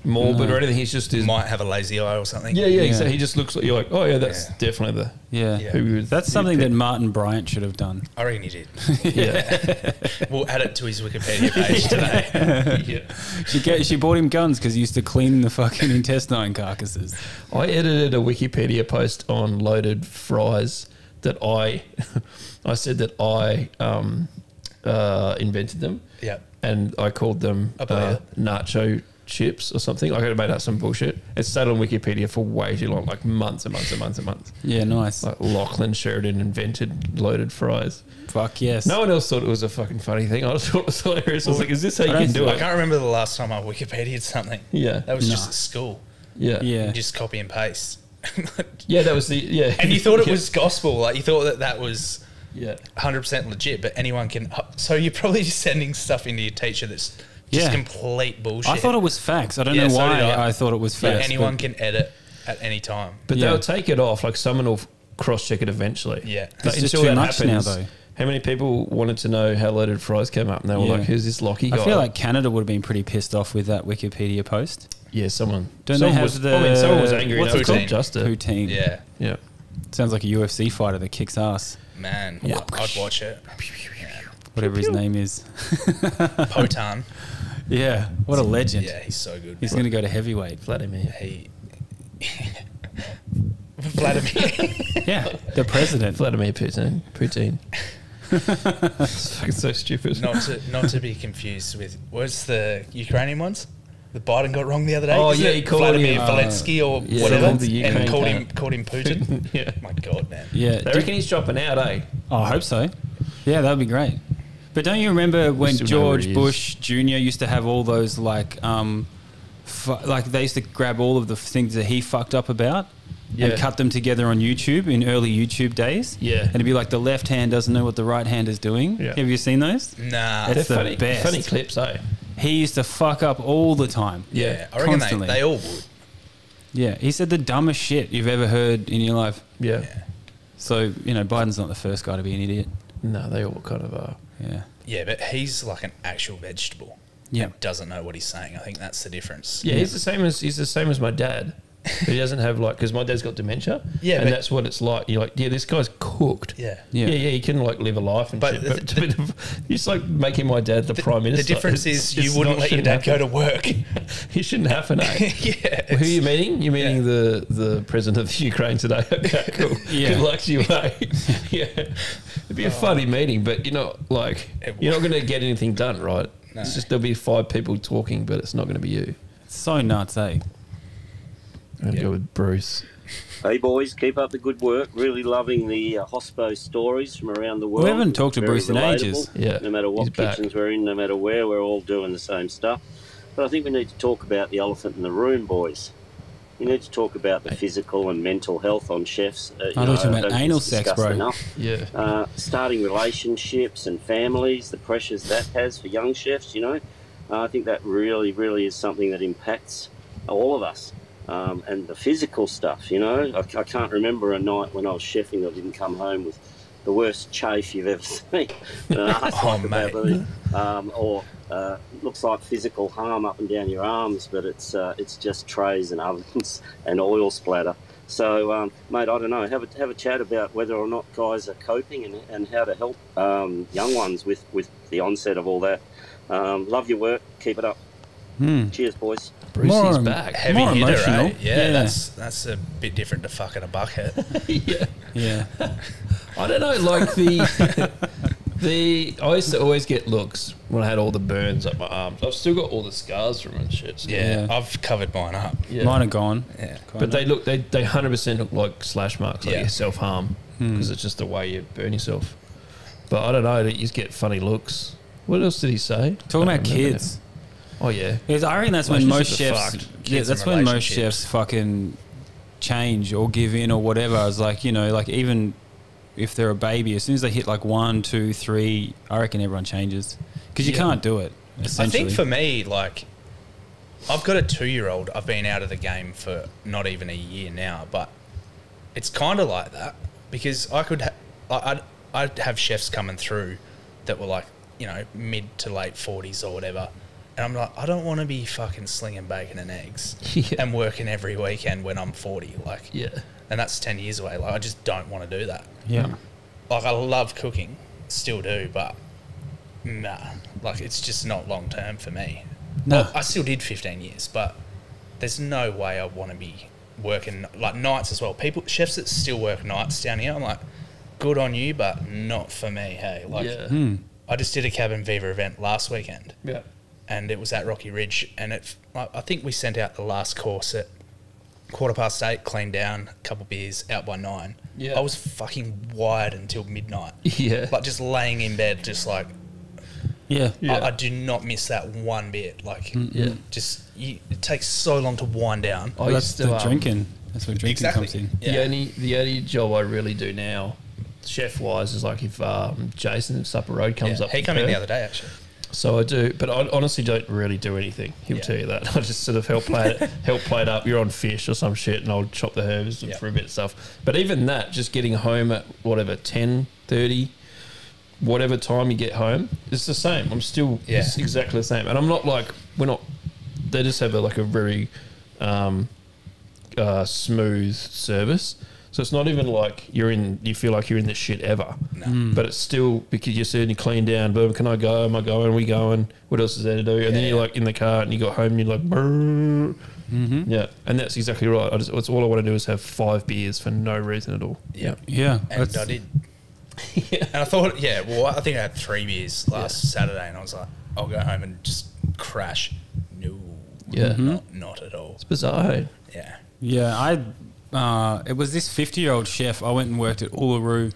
S2: morbid or anything. He's just his.
S4: Might have a lazy eye or something.
S2: Yeah. Exactly. He just looks like you're like, oh yeah, that's
S4: Yeah.
S2: definitely the.
S1: Yeah.
S4: Yeah.
S2: Who we would-
S1: That's something that Martin Bryant should have done.
S4: I reckon he did.
S2: Yeah.
S4: We'll add it to his Wikipedia page today.
S2: Yeah.
S1: She bought him guns because he used to clean the fucking intestine carcasses.
S2: I edited a Wikipedia post on loaded fries that I said that I invented them.
S4: Yeah.
S2: And I called them
S4: I believe it.
S2: nacho chips or something. Like I made up some bullshit. It stayed on Wikipedia for way too long, like months and months and months and months.
S1: Yeah, nice.
S2: Like Lachie Sheridan invented loaded fries.
S1: Fuck yes.
S2: No one else thought it was a fucking funny thing. I just thought it was hilarious. I was like, is this how you can do
S4: I
S2: it?
S4: can't remember the last time I Wikipedia'd something.
S2: Yeah.
S4: That was
S1: No.
S4: just at school.
S2: Yeah.
S1: Yeah.
S4: You just copy and paste.
S2: Yeah, that was the, yeah.
S4: And you thought it
S2: Yeah.
S4: was gospel. Like you thought that was
S2: Yeah.
S4: 100% legit, but anyone can. So you're probably just sending stuff into your teacher that's just
S1: Yeah.
S4: complete bullshit.
S1: I thought it was facts. I don't
S4: Yeah,
S1: know
S4: so
S1: why
S4: did I.
S1: I thought it was
S4: But
S1: facts.
S4: anyone
S1: but-
S4: can edit at any time.
S2: But
S1: Yeah.
S2: they'll take it off. Like someone will cross-check it eventually.
S4: Yeah.
S2: But
S1: It's just
S2: until
S1: too
S2: that
S1: much now,
S2: happens,
S1: though.
S2: how many people wanted to know how loaded fries came up? And they were
S1: Yeah.
S2: like, who's this Lachie guy?
S1: I feel like Canada would have been pretty pissed off with that Wikipedia post.
S2: yeah, someone.
S1: Don't
S2: someone
S1: they have
S2: was,
S1: the...
S2: I mean, someone was angry
S1: What's
S2: enough
S1: it
S2: to
S1: called?
S2: adjust it.
S1: Poutine.
S4: Yeah.
S2: Yeah.
S1: Sounds like a UFC fighter that kicks ass.
S4: Man,
S2: Yeah.
S4: I'd watch it.
S1: Whatever his name is.
S4: Potan.
S1: Yeah. What a legend.
S4: Yeah, he's so good.
S1: He's going to go to heavyweight.
S2: Vladimir.
S4: He. Vladimir.
S1: Yeah. The president.
S2: Vladimir Putin. It's fucking so stupid.
S4: not to be confused with what's the Ukrainian ones. The Biden got wrong the other day.
S2: Oh,
S4: Isn't
S2: yeah,
S4: it
S2: he called
S4: Vladimir
S2: him,
S4: Zelensky or
S2: yeah,
S4: whatever,
S2: called the Ukraine
S4: and
S2: cat.
S4: called him Putin.
S2: Yeah.
S4: My God, man.
S1: Yeah.
S2: They reckon he's dropping out, eh?
S1: Oh, I hope so. Yeah, that would be great. But don't you remember when
S2: still know where
S1: George
S2: he is.
S1: Bush Jr. used to have all those like they used to grab all of the things that he fucked up about and cut them together on YouTube in early YouTube days.
S2: Yeah.
S1: And it'd be like the left hand doesn't know what the right hand is doing.
S2: Yeah.
S1: Have you seen those?
S4: Nah.
S1: It's the
S2: funny,
S1: best.
S2: funny clips, eh?
S1: He used to fuck up all the time.
S4: Yeah, I reckon
S1: Constantly.
S4: they all would.
S1: Yeah, he said the dumbest shit you've ever heard in your life.
S2: Yeah.
S1: So, Biden's not the first guy to be an idiot.
S2: No, they all kind of are.
S1: Yeah.
S4: Yeah, but he's like an actual vegetable.
S1: Yeah.
S4: And doesn't know what he's saying. I think that's the difference.
S2: Yeah, he's the same as my dad. But he doesn't have because my dad's got dementia.
S4: Yeah,
S2: and
S4: but-
S2: that's what it's like. You're like, yeah, this guy's cooked.
S4: Yeah.
S1: Yeah.
S2: Yeah, he can live a life and
S4: But
S2: shit. But it's like making my dad the prime minister.
S4: The difference is
S2: It's
S4: you wouldn't
S2: not-
S4: let your
S2: shouldn't
S4: dad go to
S2: happen.
S4: work.
S2: It shouldn't happen, eh?
S4: Yeah.
S2: Who are you meeting? You're meeting the president of the Ukraine today. Okay, cool.
S1: Yeah.
S2: Good luck to you, mate. Yeah. It'd be a funny meeting, but you're not going to get anything done, right?
S4: No.
S2: It's just there'll be 5 people talking, but it's not going to be you.
S1: It's so nuts, eh?
S2: I'm going to go with Bruce.
S9: Hey boys, keep up the good work. Really loving the hospo stories from around the world.
S1: We haven't talked to
S9: Very
S1: Bruce in
S9: relatable.
S1: ages.
S2: Yeah,
S9: No matter what
S2: he's back.
S9: kitchens we're in, no matter where, we're all doing the same stuff. But I think we need to talk about the elephant in the room, boys. We need to talk about the physical and mental health on chefs.
S1: I thought you were talking about
S9: don't think
S1: anal
S9: it's
S1: sex,
S9: discussed
S1: bro.
S9: enough.
S2: Yeah.
S9: Starting relationships and families, the pressures that has for young chefs, I think that really, really is something that impacts all of us. And the physical stuff, I can't remember a night when I was chefing that I didn't come home with the worst chafe you've ever seen. Or looks like physical harm up and down your arms, but it's just trays and ovens and oil splatter. So, mate, I don't know. Have a chat about whether or not guys are coping and how to help young ones with the onset of all that. Love your work. Keep it up. Cheers, boys.
S2: Brucey's back.
S4: Heavy hitter,
S1: emotional.
S4: eh? Yeah, that's a bit different to fucking a bucket.
S1: Yeah.
S2: I don't know, like I used to always get looks when I had all the burns up my arms. I've still got all the scars from it and shit. So
S4: Yeah, I've covered mine up.
S2: Yeah.
S1: Mine are gone.
S4: Yeah.
S2: But they 100% look like slash marks, like
S4: Yeah.
S2: self-harm, because it's just the way you burn yourself. But I don't know, you just get funny looks. What else did he say?
S1: Talking
S2: I
S1: about
S2: don't remember
S1: kids.
S2: now. Oh, yeah.
S1: Because I reckon that's when most
S2: Relationships are
S1: chefs,
S2: fucked.
S1: yeah,
S4: Kids
S1: that's
S4: and
S1: when most
S4: relationships.
S1: chefs fucking change or give in or whatever. I was like, like even if they're a baby, as soon as they hit like 1, 2, 3, I reckon everyone changes because you can't do it.
S4: I
S1: Essentially,
S4: think for me, like, I've got a 2-year-old. I've been out of the game for not even a year now, but it's kind of like that because I'd have chefs coming through that were like, mid to late 40s or whatever. And I'm like, I don't want to be fucking slinging bacon and eggs and working every weekend when I'm 40. Like, and that's 10 years away. Like, I just don't want to do that.
S1: Yeah.
S4: Like, I love cooking, still do, but nah, like, it's just not long term for me.
S1: No.
S4: Well, I still did 15 years, but there's no way I want to be working like nights as well. Chefs that still work nights down here, I'm like, good on you, but not for me. Hey, like, I just did a Cabin Viva event last weekend.
S2: Yeah.
S4: And it was at Rocky Ridge, and I think we sent out the last course at 8:15, cleaned down, a couple beers, out by 9.
S2: Yeah.
S4: I was fucking wired until midnight.
S2: Yeah.
S4: Like, just laying in bed, just like,
S1: Yeah.
S4: I do not miss that one bit. Like, it takes so long to wind down.
S2: I
S1: That's
S2: used to,
S1: the drinking. That's where drinking comes in.
S4: Yeah.
S2: The only job I really do now, chef wise, is like if Jason of Supper Road comes up.
S4: He
S2: from
S4: came in the
S2: Perth.
S4: other day, actually.
S2: So I do, but I honestly don't really do anything. He'll tell you that. I just sort of help plate it up. You're on fish or some shit, and I'll chop the herbs for a bit of stuff. But even that, just getting home at whatever 10:30, whatever time you get home, it's the same. I'm still it's exactly the same, and I'm not like we're not. They just have a very smooth service. So it's not even like you feel like you're in the shit ever. No. But it's still, because you're sitting, you clean down, boom, can I go? Am I going? Are we going? What else is there to do? And then you're like in the car and you got home and you're like, yeah. And that's exactly right. That's all I want to do is have 5 beers for no reason at all.
S4: Yeah.
S1: Yeah.
S4: And I did. And I thought, I think I had 3 beers last Saturday, and I was like, I'll go home and just crash. No.
S2: Yeah.
S4: Not at all.
S2: It's bizarre, hey?
S4: Yeah.
S1: Yeah, it was this 50-year-old chef. I went and worked at Uluru,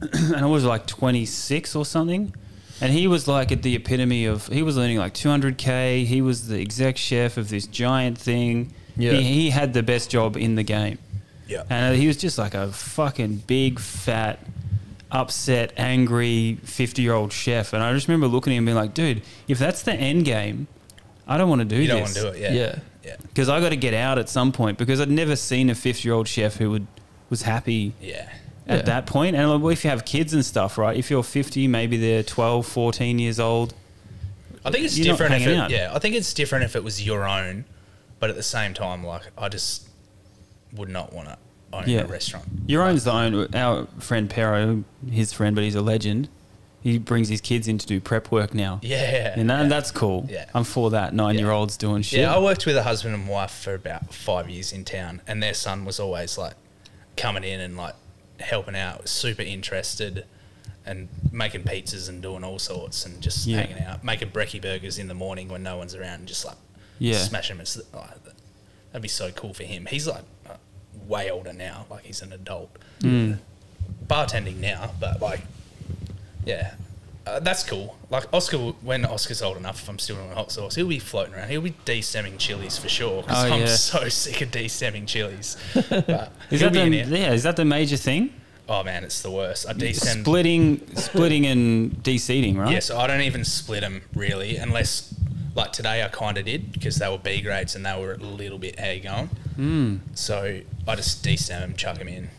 S1: and I was like 26 or something. And he was like at the epitome of, he was earning like 200K. He was the exec chef of this giant thing.
S2: Yeah.
S1: He had the best job in the game.
S4: Yeah.
S1: And he was just like a fucking big, fat, upset, angry 50-year-old chef. And I just remember looking at him and being like, dude, if that's the end game, I don't want to do this.
S4: You don't want to do it,
S2: Yeah.
S4: Yeah.
S1: Because I got to get out at some point, because I'd never seen a 50-year-old chef who was happy at that point. And like, well, if you have kids and stuff, right? If you're 50, maybe they're 12, 14 years old.
S4: I think it's different if I think it's different if it was your own, but at the same time, like, I just would not want to own a restaurant.
S1: Your own's the own. Our friend Pero, his friend, but he's a legend. He brings his kids in to do prep work now.
S4: Yeah.
S1: And that's cool.
S4: Yeah.
S1: I'm for that. 9-year-olds doing shit.
S4: Yeah, I worked with a husband and wife for about 5 years in town, and their son was always like coming in and like helping out, super interested, and making pizzas and doing all sorts and just hanging out, making brekkie burgers in the morning when no one's around, and just like smashing them. That'd be so cool for him. He's like way older now, like he's an adult. Bartending now, but like, that's cool. Like Oscar, when Oscar's old enough, if I'm still doing hot sauce, he'll be floating around. He'll be de-stemming chilies for sure, because I'm so sick of de-stemming chilies. But
S1: is that the major thing?
S4: Oh man, it's the worst. I de-stem
S1: splitting and de-seeding, right?
S4: Yeah, so I don't even split them really, unless like today I kind of did, because they were B grades and they were a little bit how you going. So I just de-stem them, chuck them in.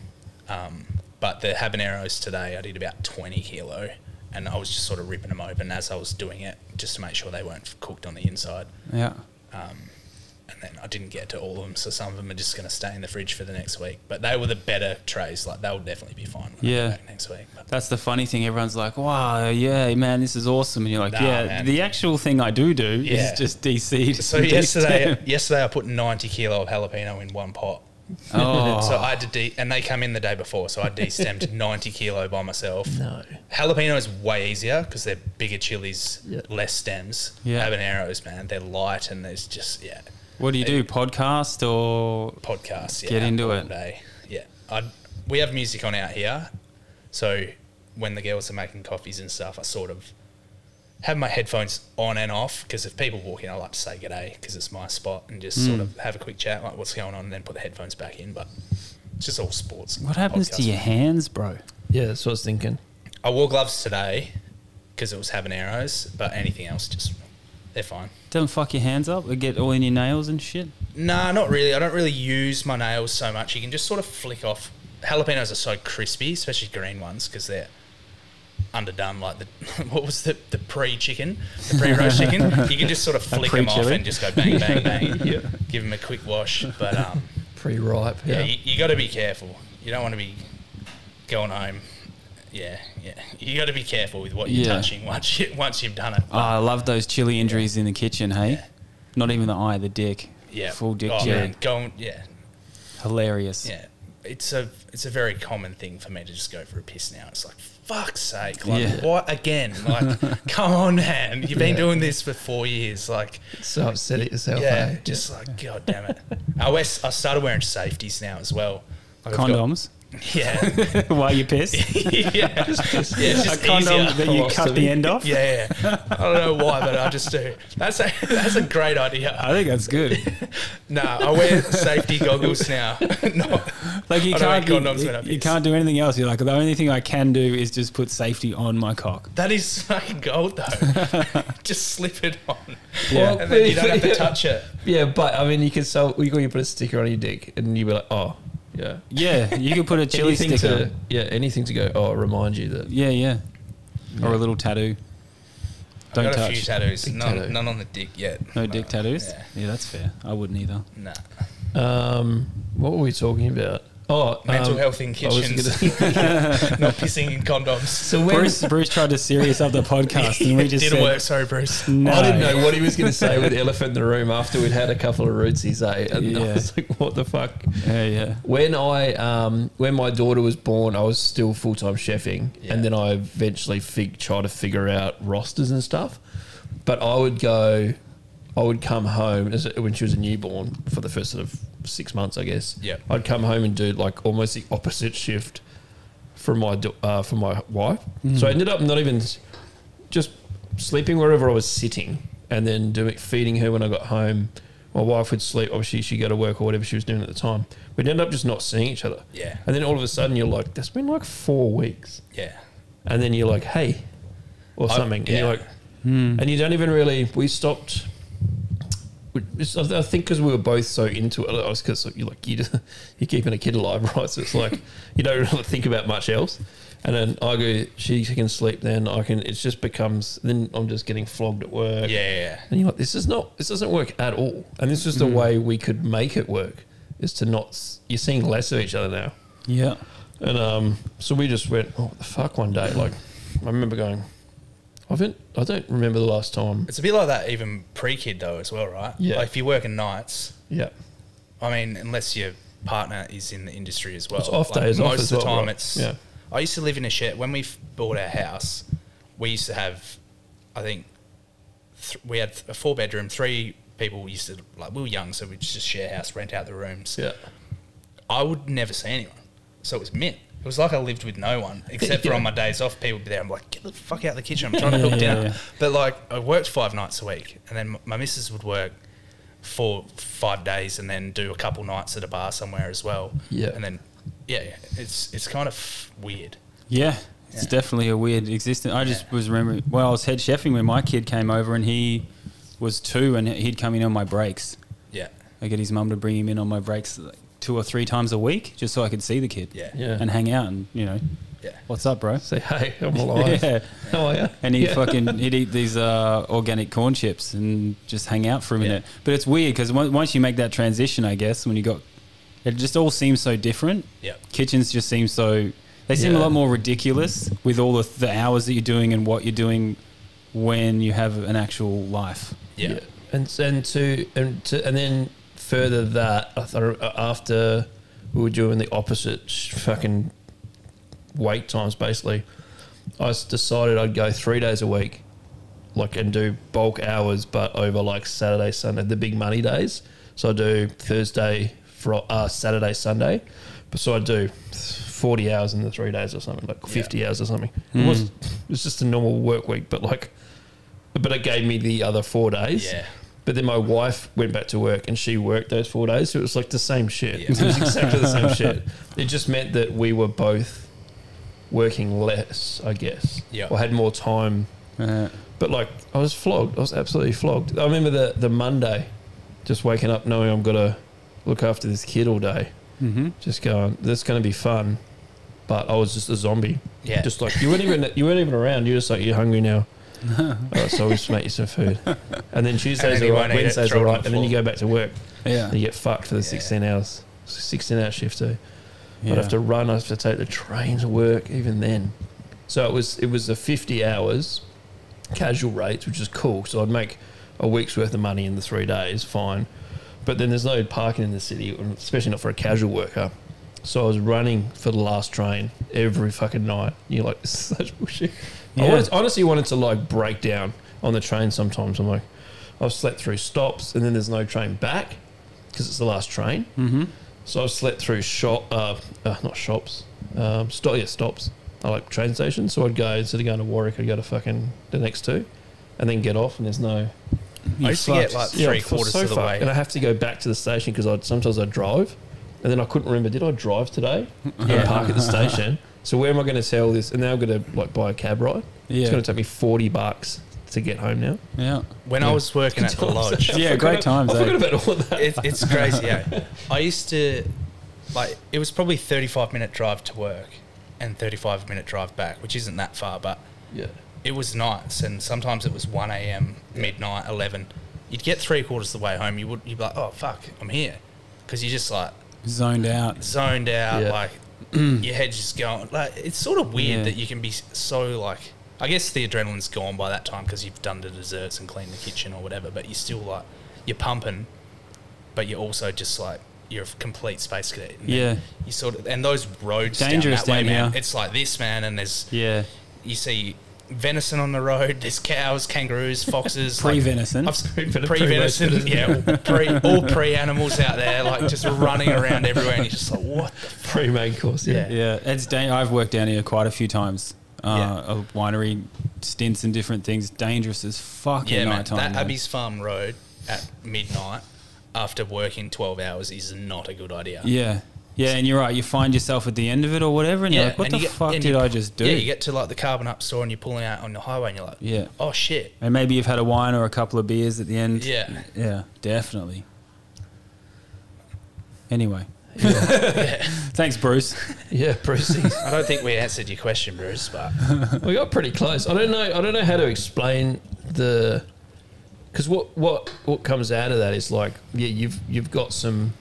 S4: But the habaneros today, I did about 20 kilo, and I was just sort of ripping them open as I was doing it, just to make sure they weren't cooked on the inside.
S1: Yeah.
S4: And then I didn't get to all of them, so some of them are just going to stay in the fridge for the next week. But they were the better trays. Like, they will definitely be fine when I go back next week. But
S1: that's the funny thing. Everyone's like, wow, yeah, man, this is awesome. And you're like,
S4: man.
S1: The actual thing I do is just de-seed.
S4: So yesterday I put 90 kilo of jalapeno in one pot.
S1: Oh.
S4: So I had to and they come in the day before, so I de-stemmed 90 kilo by myself.
S2: No.
S4: Jalapeno is way easier because they're bigger chilies, less stems. Habaneros, man, they're light, and there's just,
S1: What do you do, podcast or?
S4: Podcasts,
S1: Get into it.
S4: All day. Yeah. We have music on out here, so when the girls are making coffees and stuff, I sort of have my headphones on and off, because if people walk in, I like to say g'day because it's my spot, and just sort of have a quick chat, like what's going on, and then put the headphones back in. But it's just all sports.
S1: What happens to your hands, bro?
S2: Yeah, that's what I was thinking.
S4: I wore gloves today because it was habaneros, but anything else, just they're fine.
S1: Don't fuck your hands up or get all in your nails and shit?
S4: Nah, not really. I don't really use my nails so much. You can just sort of flick off. Jalapenos are so crispy, especially green ones, because they're underdone, like what was the pre-chicken, the pre-roast chicken. You can just sort of flick them off and just go bang, bang, bang. Give them a quick wash. But
S2: pre-ripe.
S4: Yeah, you got to be careful. You don't want to be going home. Yeah. You got to be careful with what you're touching once you've done it.
S1: Oh, I love those chili injuries in the kitchen. Hey, not even the eye, the dick.
S4: Yeah,
S1: full dick.
S4: Man,
S1: hilarious.
S4: Yeah, it's a very common thing for me to just go for a piss now. It's like, fuck's sake, like what again? Like, come on, man, you've been doing this for 4 years. Like,
S2: so upset at yourself.
S4: Just like, god damn it. I started wearing safeties now as well. Like,
S1: condoms. Why you piss?
S4: It's just
S1: a condom
S4: easier.
S1: that you cut the end off.
S4: I don't know why, but I just do. That's a great idea.
S1: I think that's good.
S4: I wear safety goggles now.
S1: Like you can't do anything else. You're like, the only thing I can do is just put safety on my cock.
S4: That is fucking gold though. Just slip it on, and then you don't have to touch it.
S2: Yeah, but I mean, you can put a sticker on your dick, and you'd be like, oh.
S1: Yeah, you could put a chili sticker.
S2: Anything to go, remind you that.
S1: Yeah. Or a little tattoo. Don't
S4: I've got
S1: touch.
S4: a few tattoos. None on the dick yet.
S1: No dick tattoos? Yeah, that's fair. I wouldn't either.
S4: Nah.
S2: What were we talking about?
S4: Mental health in kitchens. Not pissing in condoms.
S2: So
S1: Bruce tried to serious up the podcast and we just
S4: didn't work. Sorry, Bruce.
S1: No.
S2: I didn't know what he was going to say with the elephant in the room after we'd had a couple of rootsies, and I was like, what the fuck?
S1: Yeah.
S2: When my daughter was born, I was still full-time chefing, and then I eventually tried to figure out rosters and stuff. But I would come home when she was a newborn for the first sort of 6 months, I guess.
S4: Yeah.
S2: I'd come home and do like almost the opposite shift from my wife. Mm-hmm. So I ended up not even just sleeping wherever I was sitting, and then feeding her when I got home. My wife would sleep. Obviously, she'd go to work or whatever she was doing at the time. We'd end up just not seeing each other.
S4: Yeah.
S2: And then all of a sudden, you're like, "That's been like 4 weeks."
S4: Yeah.
S2: And then you're like, "Hey," or something.
S4: Yeah.
S2: And you're like, and you don't even really. We stopped. I think because we were both so into it, because you're keeping a kid alive, right? So it's like you don't really think about much else. And then I go, she can sleep. Then I can. It just becomes. Then I'm just getting flogged at work.
S4: Yeah.
S2: And you're like, this doesn't work at all. And this is the way we could make it work. Is to not. You're seeing less of each other now.
S1: Yeah.
S2: And so we just went, oh, what the fuck, one day. Like, I remember going, I don't remember the last time.
S4: It's a bit like that even pre-kid though as well, right?
S2: Yeah.
S4: Like if you're working nights.
S2: Yeah.
S4: I mean, unless your partner is in the industry as well.
S2: It's off
S4: like
S2: days
S4: most
S2: off
S4: of
S2: as
S4: the
S2: well,
S4: time
S2: right?
S4: it's...
S2: Yeah.
S4: I used to live in a shed. When we bought our house, we used to have, I think, we had a 4-bedroom, 3 people used to... Like, we were young, so we'd just share a house, rent out the rooms.
S2: Yeah.
S4: I would never see anyone. So it was mint. It was like I lived with no one, except for on my days off, people would be there. I'm like, get the fuck out of the kitchen. I'm trying to cook dinner.
S1: Yeah.
S4: But like, I worked 5 nights a week, and then my missus would work 5 days, and then do a couple nights at a bar somewhere as well.
S2: Yeah.
S4: And then, it's kind of weird.
S1: Yeah. It's definitely a weird existence. I just was remembering, well, I was head chefing when my kid came over, and he was 2, and he'd come in on my breaks.
S4: Yeah.
S1: I get his mum to bring him in on my breaks like 2 or 3 times a week, just so I could see the kid.
S4: Yeah.
S1: And hang out and, what's up, bro?
S2: Say, hey, I'm alive.
S1: Yeah.
S2: How are you?
S1: And he'd eat these organic corn chips and just hang out for a minute. But it's weird because once you make that transition, I guess, it just all seems so different.
S4: Yeah.
S1: Kitchens just seem they seem a lot more ridiculous with all the hours that you're doing and what you're doing when you have an actual life.
S4: Yeah.
S2: And then further that, I thought after we were doing the opposite fucking wait times, basically, I decided I'd go 3 days a week, and do bulk hours, but over like Saturday, Sunday, the big money days. So I do Thursday, Saturday, Sunday. So I do 40 hours in the 3 days or something, like 50 hours or something. It was just a normal work week, but it gave me the other 4 days.
S4: Yeah.
S2: But then my wife went back to work and she worked those 4 days. So it was like the same shit. It was exactly the same shit. It just meant that we were both working less, I guess.
S4: Yeah.
S2: Or had more time. But I was flogged. I was absolutely flogged. I remember the Monday, just waking up knowing I'm going to look after this kid all day. Mm-hmm. Just going, this is going to be fun. But I was just a zombie.
S4: Yeah.
S2: Just like, you weren't even around. You're just like, you're hungry now. All right, so I'll just make you some food. And then Tuesdays are right, Wednesdays are right, and then you go back to work. Yeah. And you get fucked for the 16 hours. 16-hour shift too. Yeah. I'd have to run, I have to take the train to work even then. So it was a 50 hours casual rates, which is cool. So I'd make a week's worth of money in the 3 days, fine. But then there's no parking in the city, especially not for a casual worker. So I was running for the last train every fucking night. You're like, this is such bullshit. Yeah. I honestly wanted to break down on the train sometimes. I'm like, I've slept through stops and then there's no train back because it's the last train. Mm-hmm. So I've slept through not shops, stops. I like train stations. So I'd go, instead of going to Warwick, I'd go to fucking the next 2 and then get off and there's no...
S4: I used to get three-quarters of the way.
S2: And I have to go back to the station because sometimes I'd drive. And then I couldn't remember, did I drive today? And park at the station. So where am I going to tell this? And now I'm going to buy a cab ride. Yeah. It's going to take me $40 to get home now.
S1: Yeah.
S4: When I was working at the lodge.
S1: Great times.
S2: I forgot about all that.
S4: It's crazy, I used to, it was probably 35-minute drive to work and 35-minute drive back, which isn't that far, but it was nights. And sometimes it was 1 a.m., midnight, 11. You'd get three-quarters of the way home. You'd be like, oh, fuck, I'm here. Because you're just
S1: zoned out,
S4: your head's just going, it's sort of weird that you can be so I guess the adrenaline's gone by that time because you've done the desserts and cleaned the kitchen or whatever, but you're still you're pumping, but you're also just you're a complete space cadet. And you and those roads
S1: dangerous
S4: down that way, man,
S1: here.
S4: it's like this, man, and there's you see venison on the road, there's cows, kangaroos, foxes.
S1: Pre-venison.
S4: Pre-venison, all pre-animals out there, just running around everywhere, and you're just like, what the fuck?
S2: Pre-main course,
S1: Yeah, I've worked down here quite a few times. a winery stints and different things. Dangerous as fuck at night time.
S4: That Abbey's Farm Road at midnight after working 12 hours is not a good idea.
S1: Yeah. Yeah, and you're right. You find yourself at the end of it or whatever, and you're like, what the fuck did I just do?
S4: Yeah, you get to like the Carbon Up store and you're pulling out on the highway and you're like, oh shit.
S1: And maybe you've had a wine or a couple of beers at the end.
S4: Yeah.
S1: Yeah, definitely. Anyway. Thanks, Bruce.
S2: Yeah, Bruce.
S4: I don't think we answered your question, Bruce, but
S2: we got pretty close. I don't know how to explain the, because what comes out of that is like, you've got some,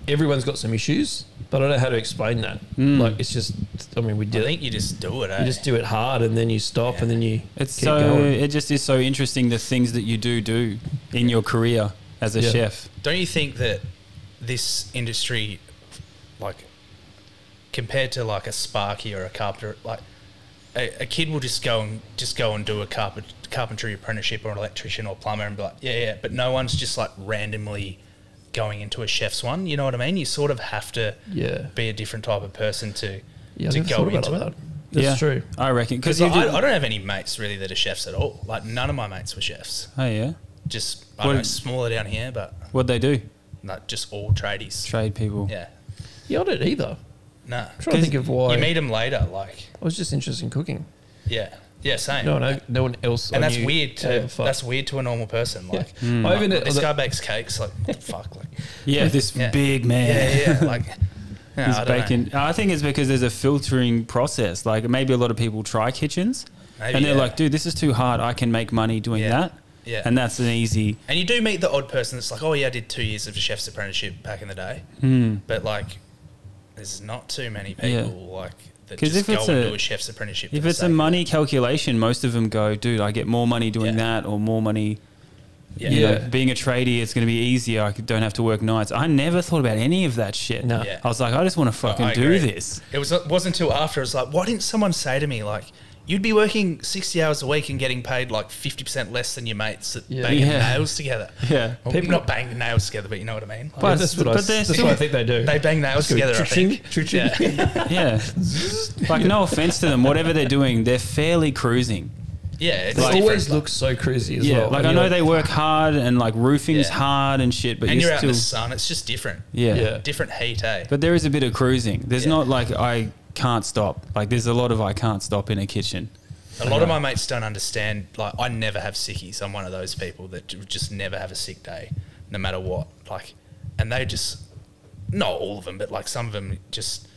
S2: everyone's got some issues, but I don't know how to explain that. Like, it's just, I mean, I
S4: think you just do it.
S2: You just do it hard, and then you stop, and then you keep going.
S1: It just is so interesting, the things that you do in your career as a chef.
S4: Don't you think that this industry, like, compared to like a Sparky or a carpenter, like a kid will just go and do a carpentry apprenticeship or an electrician or plumber and be like, but no one's just like randomly going into a chef's one. You know what I mean? You sort of have to be a different type of person to go into it.
S2: That's true.
S1: I reckon.
S4: Because I don't have any mates really that are chefs at all. Like, none of my mates were chefs.
S1: Oh, yeah?
S4: Just, I don't know, smaller down here, but...
S1: What'd they do?
S4: No, just all tradies.
S1: Trade people.
S4: Yeah.
S2: Yeah, I don't either.
S4: No.
S2: I'm trying to think of why.
S4: You meet them later, like...
S2: I was just interested in cooking.
S4: Yeah. Yeah, same.
S2: No one else.
S4: And that's weird to a normal person. Like, this guy bakes cakes. Like, what the fuck? Like,
S1: this big man.
S4: Yeah. Like,
S1: he's baking. I think it's because there's a filtering process. Like, maybe a lot of people try kitchens, and they're like, "Dude, this is too hard. I can make money doing that."
S4: Yeah.
S1: And that's an easy.
S4: And you do meet the odd person that's like, "Oh yeah, I did 2 years of a chef's apprenticeship back in the day," but like, there's not too many people like. Because if it's do a chef's apprenticeship,
S1: if it's a money calculation, most of them go, dude, I get more money doing that, or more money. You know, being a tradie, it's going to be easier. I don't have to work nights. I never thought about any of that shit.
S2: No.
S1: I was like, I just want to fucking do this.
S4: It wasn't until after I was like, why didn't someone say to me like, you'd be working 60 hours a week and getting paid like 50% less than your mates that banging nails together.
S1: Yeah.
S4: Well, people not banging nails together, but you know what I mean? Like,
S2: but that's what I think they do.
S4: They bang nails together, I think.
S1: Yeah. Like, no offense to them. Whatever they're doing, they're fairly cruising.
S4: Yeah.
S2: It always looks so cruisy as well.
S1: Like, I know they work hard and like roofing's hard and shit, but
S4: you're out in the sun. It's just different.
S1: Yeah.
S4: Different heat, eh?
S1: But there is a bit of cruising. There's not like I can't stop. Like, there's a lot of I can't stop in a kitchen.
S4: A lot of my mates don't understand. Like, I never have sickies. I'm one of those people that just never have a sick day, no matter what. Like, and they just, not all of them, but like some of them just,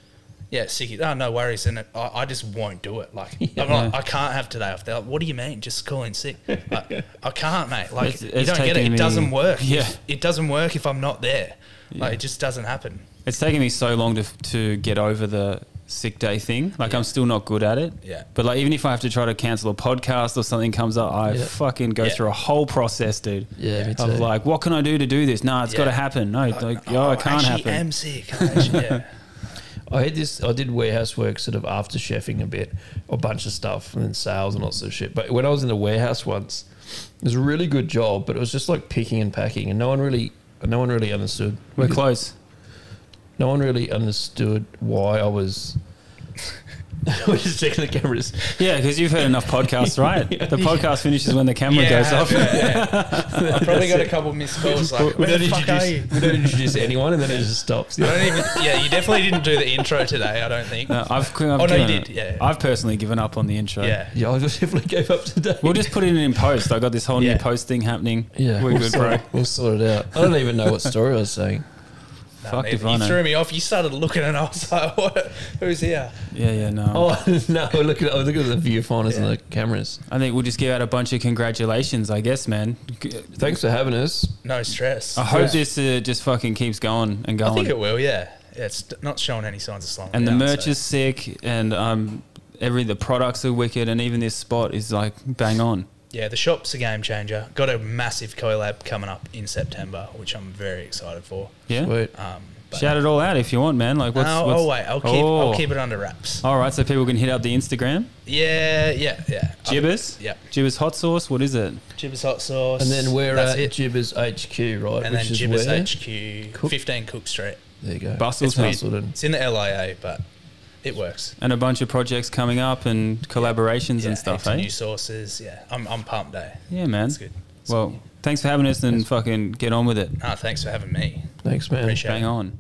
S4: sickies. Oh, no worries. And I just won't do it. Like, I'm like, I can't have today off. They're like, what do you mean? Just call in sick. Like, I can't, mate. Like, you don't get it. It doesn't work.
S1: Yeah.
S4: It doesn't work if I'm not there. Like, it just doesn't happen.
S1: It's taken me so long to get over the sick day thing. Like, I'm still not good at it.
S4: Yeah.
S1: But like, even if I have to try to cancel a podcast or something comes up, I fucking go through a whole process, dude.
S2: Yeah, me too.
S1: Of like, what can I do to do this? Nah, it's got to happen. No, it can't happen.
S4: I am sick.
S2: I did warehouse work sort of after chefing a bit, a bunch of stuff, and then sales and lots of shit. But when I was in the warehouse once, it was a really good job, but it was just like picking and packing, and no one really understood.
S1: We're close.
S2: No one really understood why I was... We're just checking the cameras.
S1: Yeah, because you've heard enough podcasts, right? The podcast finishes when the camera goes off.
S4: I've probably got a couple missed calls. Like,
S2: we don't introduce anyone, and then it just stops.
S4: You definitely didn't do the intro today, I don't think.
S1: No, you did. Yeah. I've personally given up on the intro.
S2: Yeah, I definitely gave up today.
S1: We'll just put it in post. I got this whole new post thing happening.
S2: Yeah,
S1: we're good, bro.
S2: We'll sort it out. I don't even know what story I was saying.
S4: No, you threw me off. You started looking and I was like, what? Who's here?
S1: Yeah, no.
S2: Oh, no, look at the viewfinders and the cameras.
S1: I think we'll just give out a bunch of congratulations, I guess, man.
S2: Thanks for having us.
S4: No stress.
S1: I hope this just fucking keeps going and going.
S4: I think it will, yeah. It's not showing any signs of slowing
S1: and
S4: down.
S1: And the merch is sick, and the products are wicked, and even this spot is like bang on.
S4: Yeah, the shop's a game changer. Got a massive collab coming up in September, which I'm very excited for.
S1: Yeah.
S2: Sweet.
S1: Shout it all out if you want, man. Like,
S4: I'll wait. I'll keep it under wraps.
S1: All right, so people can hit up the Instagram.
S4: Yeah.
S1: Jibbas.
S4: Yeah.
S1: Jibbas hot sauce. What is it?
S4: Jibbas hot sauce.
S2: And then we're at Jibbas HQ, right?
S4: And then Jibbas HQ, 15 Cook Street.
S2: There you go.
S1: Busselton.
S4: It's in the LIA, but It works.
S1: And a bunch of projects coming up and collaborations and stuff, eh?
S4: New sources, I'm pumped, eh?
S1: Yeah, man.
S4: It's good.
S1: Well, thanks for having us and fucking get on with it.
S4: Thanks for having me.
S2: Thanks, man.
S4: Appreciate it.
S1: Bang on.